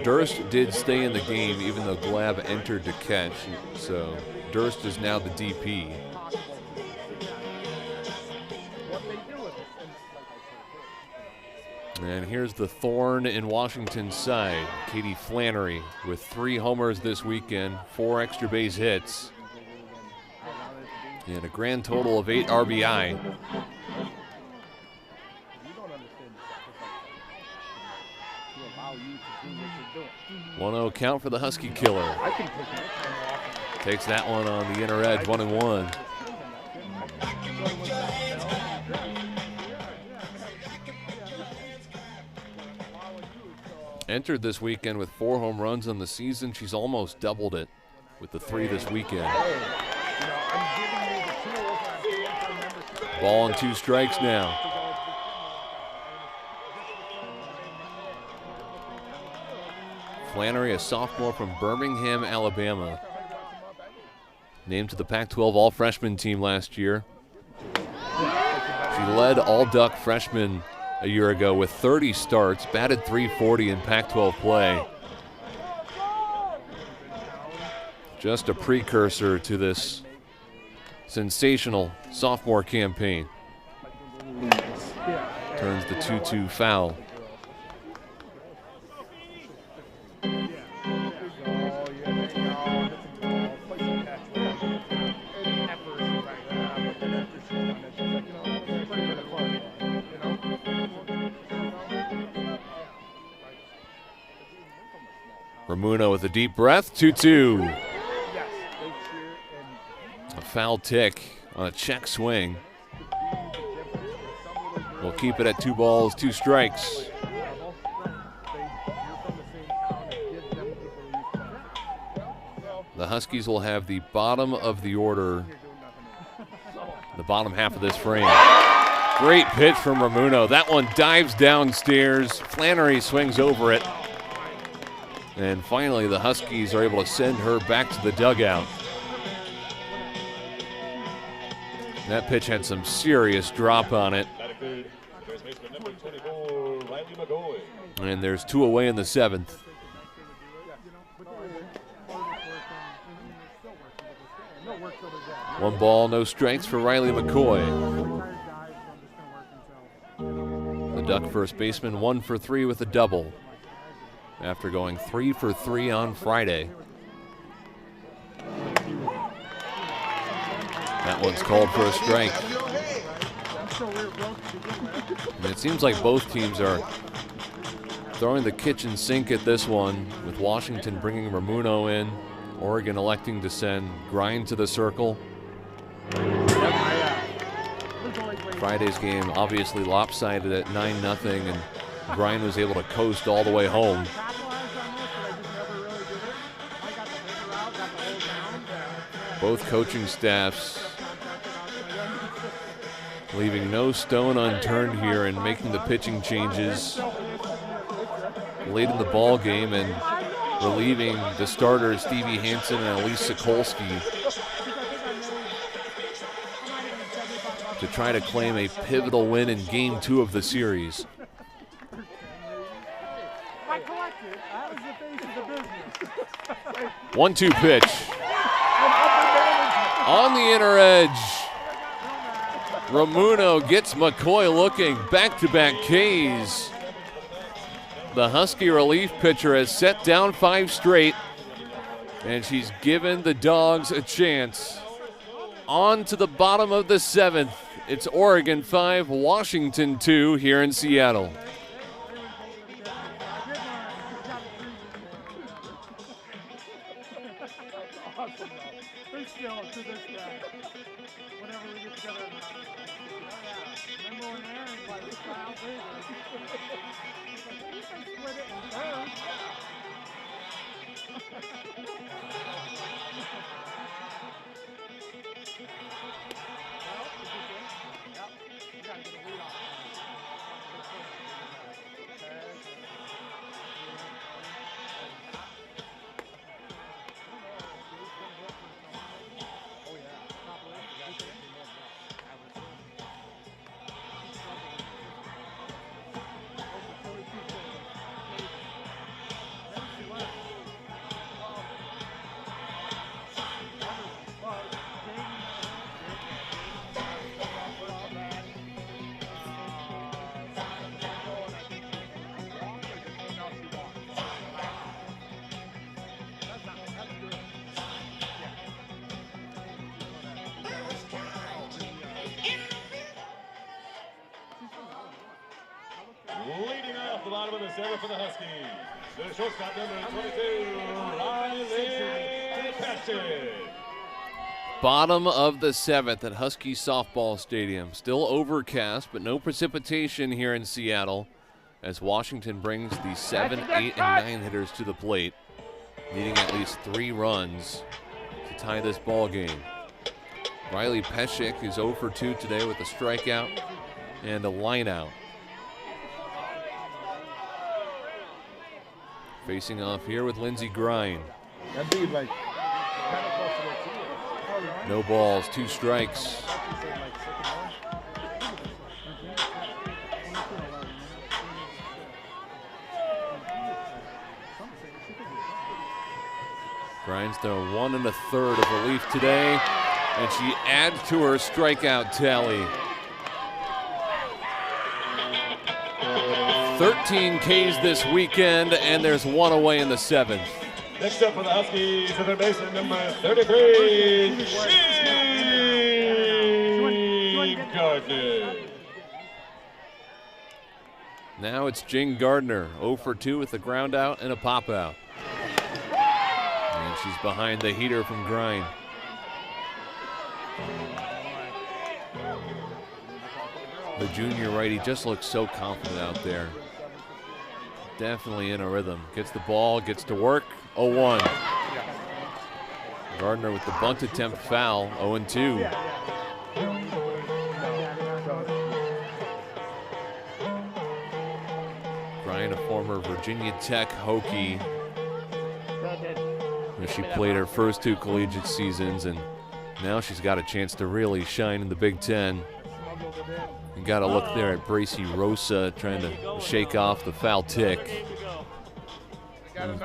Durst did stay in the game even though Glab entered to catch. So Durst is now the DP. And here's the thorn in Washington's side, Katie Flannery, with 3 homers this weekend, 4 extra base hits, and a grand total of 8 RBI. 1-0 count for the Husky killer. Takes that one on the inner edge, 1-1. Entered this weekend with 4 home runs on the season. She's almost doubled it with the 3 this weekend. Ball and 2 strikes now. Flannery, a sophomore from Birmingham, Alabama. Named to the Pac-12 All-Freshman team last year. She led All-Duck freshman a year ago with 30 starts, batted .340 in Pac-12 play. Just a precursor to this sensational sophomore campaign. Turns the 2-2 foul. Ramuno with a deep breath, 2-2. A foul tick on a check swing. We'll keep it at 2 balls, 2 strikes. The Huskies will have the bottom of the order, the bottom half of this frame. Great pitch from Ramuno. That one dives downstairs. Flannery swings over it. And finally, the Huskies are able to send her back to the dugout. That pitch had some serious drop on it. And there's 2 away in the 7th. 1 ball, no strikes for Riley McCoy. The Duck first baseman 1 for 3 with a double, after going 3 for 3 on Friday. That one's called for a strike. And it seems like both teams are throwing the kitchen sink at this one, with Washington bringing Ramuno in, Oregon electing to send Grind to the circle. Friday's game obviously lopsided at 9-0, and Grind was able to coast all the way home. Both coaching staffs leaving no stone unturned here and making the pitching changes late in the ball game and relieving the starters Stevie Hansen and Elise Sokolsky to try to claim a pivotal win in Game 2 of the series. 1-2 pitch. On the inner edge. Romuno gets McCoy looking. Back-to-back Ks. The Husky relief pitcher has set down 5 straight, and she's given the Dogs a chance. On to the bottom of the 7th. It's Oregon 5, Washington 2 here in Seattle. Leading off the bottom of the 7th for the Huskies, the shortstop number 22, Riley Patrick. Bottom of the 7th at Husky Softball Stadium. Still overcast, but no precipitation here in Seattle as Washington brings the 7, 8, and 9 hitters to the plate, needing at least 3 runs to tie this ball game. Riley Peshek is 0 for 2 today with a strikeout and a lineout. Facing off here with Lindsey Grind. That dude, like, kind of close to the team. No balls, 2 strikes. Grind's thrown 1 1/3 of relief today, and she adds to her strikeout tally. 13 Ks this weekend, and there's 1 away in the 7th. Next up for the Huskies, third baseman number 33, Shane Gardner. Now it's Jing Gardner, 0 for 2 with a ground out and a pop out. And she's behind the heater from Grind. The junior righty just looks so confident out there. Definitely in a rhythm. Gets the ball, gets to work, 0-1. Gardner with the bunt attempt foul, 0-2. Grind, a former Virginia Tech Hokie. She played her first 2 collegiate seasons, and now she's got a chance to really shine in the Big Ten. You got to look there at Bracy Rosa trying to shake off the foul tick.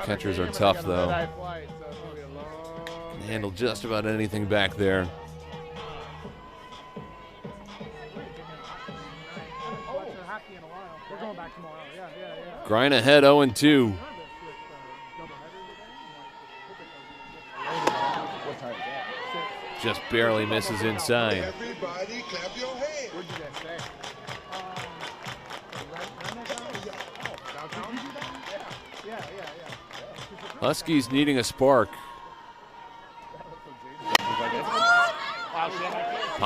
Catchers are tough, though. Can handle just about anything back there. Grind ahead, 0-2. Just barely misses inside. Everybody clap your hands. Where'd you guys say? Huskies needing a spark.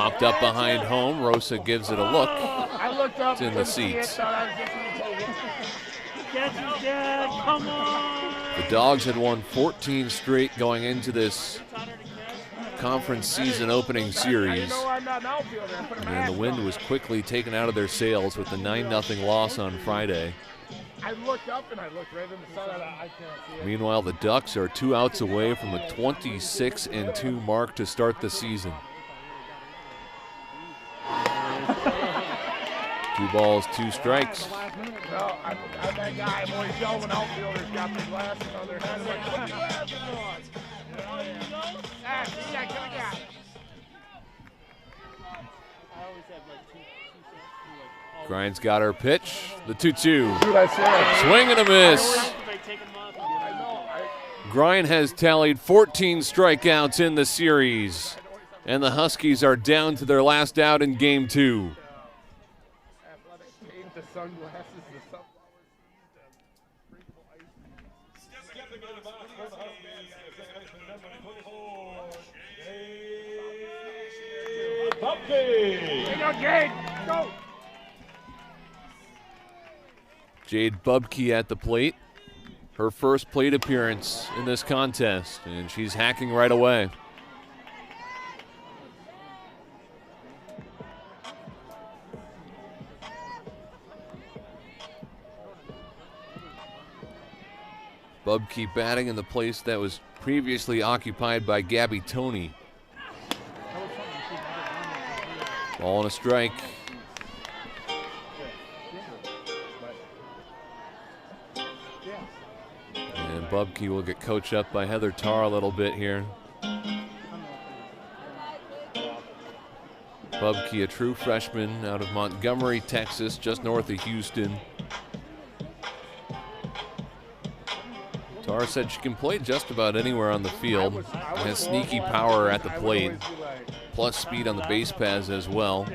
Popped up behind home. Rosa gives it a look. I looked up. It's in the seats. Catch it, Dad. Come on. The Dogs had won 14 straight going into this conference season opening series. And the wind was quickly taken out of their sails with the 9-0 loss on Friday. I looked up and I looked right in the sun. I can't see it. Meanwhile, the Ducks are 2 outs away from a 26-2 mark to start the season. 2 balls, 2 strikes. No, I'm that guy. I'm always yelling when outfielders got their glasses on their head. I'm like, put your glasses on. Ah, see, I got it. Grind's got her pitch. The 2-2. Dude, I swear. Swing and a miss. Grind has tallied 14 strikeouts in the series. And the Huskies are down to their last out in game 2. Athletic paint, the sunglasses, the sunflower seeds, and drinkable ice. Stepping into the box for the Huskies is second baseman number 24, Jade Bubke. Here you go, Jade. Go. Jade Bubke at the plate. Her first plate appearance in this contest, and she's hacking right away. Bubke batting in the place that was previously occupied by Gabby Toney. Ball and a strike. And Bubke will get coached up by Heather Tarr a little bit here. Bubke, a true freshman out of Montgomery, Texas, just north of Houston. Tarr said she can play just about anywhere on the field. Has sneaky power at the plate, plus speed on the base paths as well.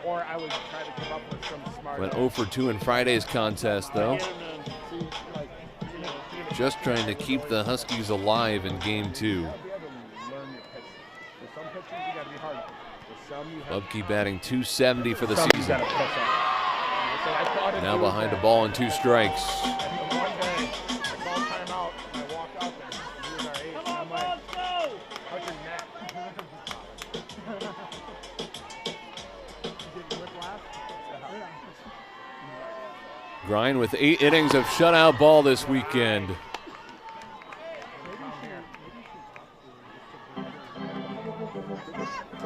Or I would try to come up with some smart. Went 0 for 2 in Friday's contest, though. Just trying to keep the Huskies alive in game 2. Bubke batting .270 for the season. Now behind a ball and 2 strikes. Grind with 8 innings of shutout ball this weekend.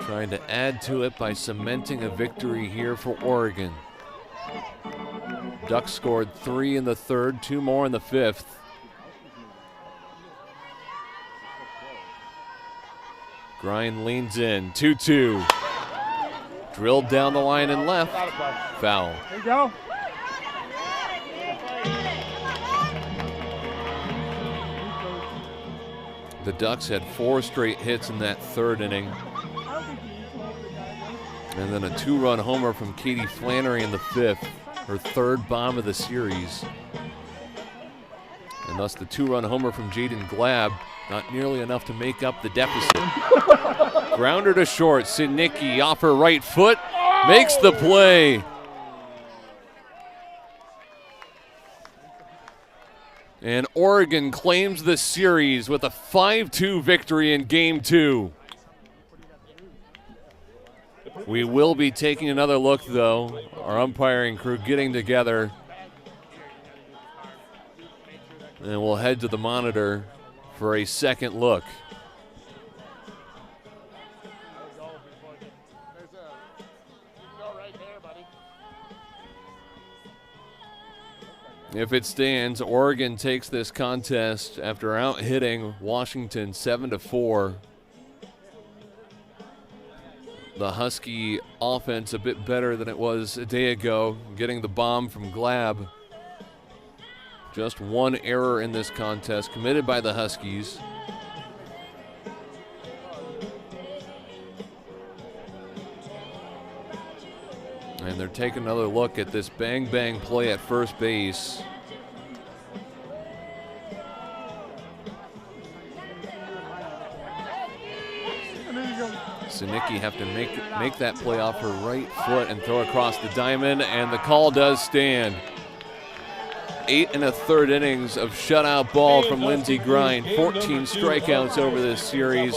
Trying to add to it by cementing a victory here for Oregon. Ducks scored 3 in the 3rd, 2 more in the 5th. Grind leans in, 2-2. Drilled down the line and left. Foul. There you go. The Ducks had 4 straight hits in that 3rd inning. And then a 2-run homer from Katie Flannery in the 5th, her 3rd bomb of the series. And thus the 2-run homer from Jaden Glab, not nearly enough to make up the deficit. Grounder to short, Sidnicki off her right foot, makes the play. And Oregon claims the series with a 5-2 victory in game 2. We will be taking another look, though. Our umpiring crew getting together. And we'll head to the monitor for a second look. If it stands, Oregon takes this contest after out-hitting Washington 7-4. The Husky offense a bit better than it was a day ago, getting the bomb from Glab. Just 1 error in this contest committed by the Huskies. And they're taking another look at this bang-bang play at first base. Sinicki have to make that play off her right foot and throw across the diamond, and the call does stand. 8 1/3 innings of shutout ball from Lindsey Grind, 14 strikeouts over this series,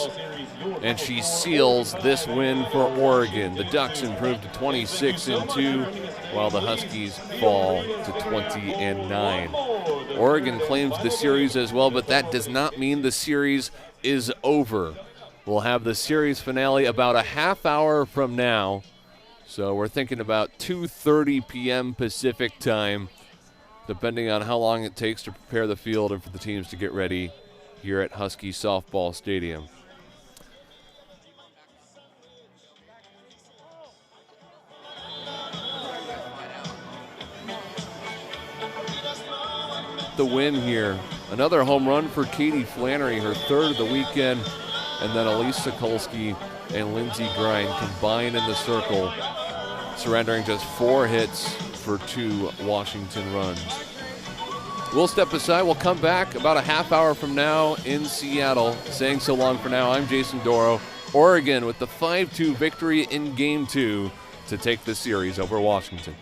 and she seals this win for Oregon. The Ducks improve to 26-2, while the Huskies fall to 20-9. Oregon claims the series as well, but that does not mean the series is over. We'll have the series finale about a half hour from now, so we're thinking about 2:30 p.m. Pacific time, depending on how long it takes to prepare the field and for the teams to get ready here at Husky Softball Stadium. The win here. Another home run for Katie Flannery, her third of the weekend, and then Elise Sokolsky and Lindsey Grind combined in the circle, surrendering just 4 hits for 2 Washington runs. We'll step aside. We'll come back about a half hour from now in Seattle. Saying so long for now, I'm Jason Doro. Oregon with the 5-2 victory in Game 2 to take the series over Washington.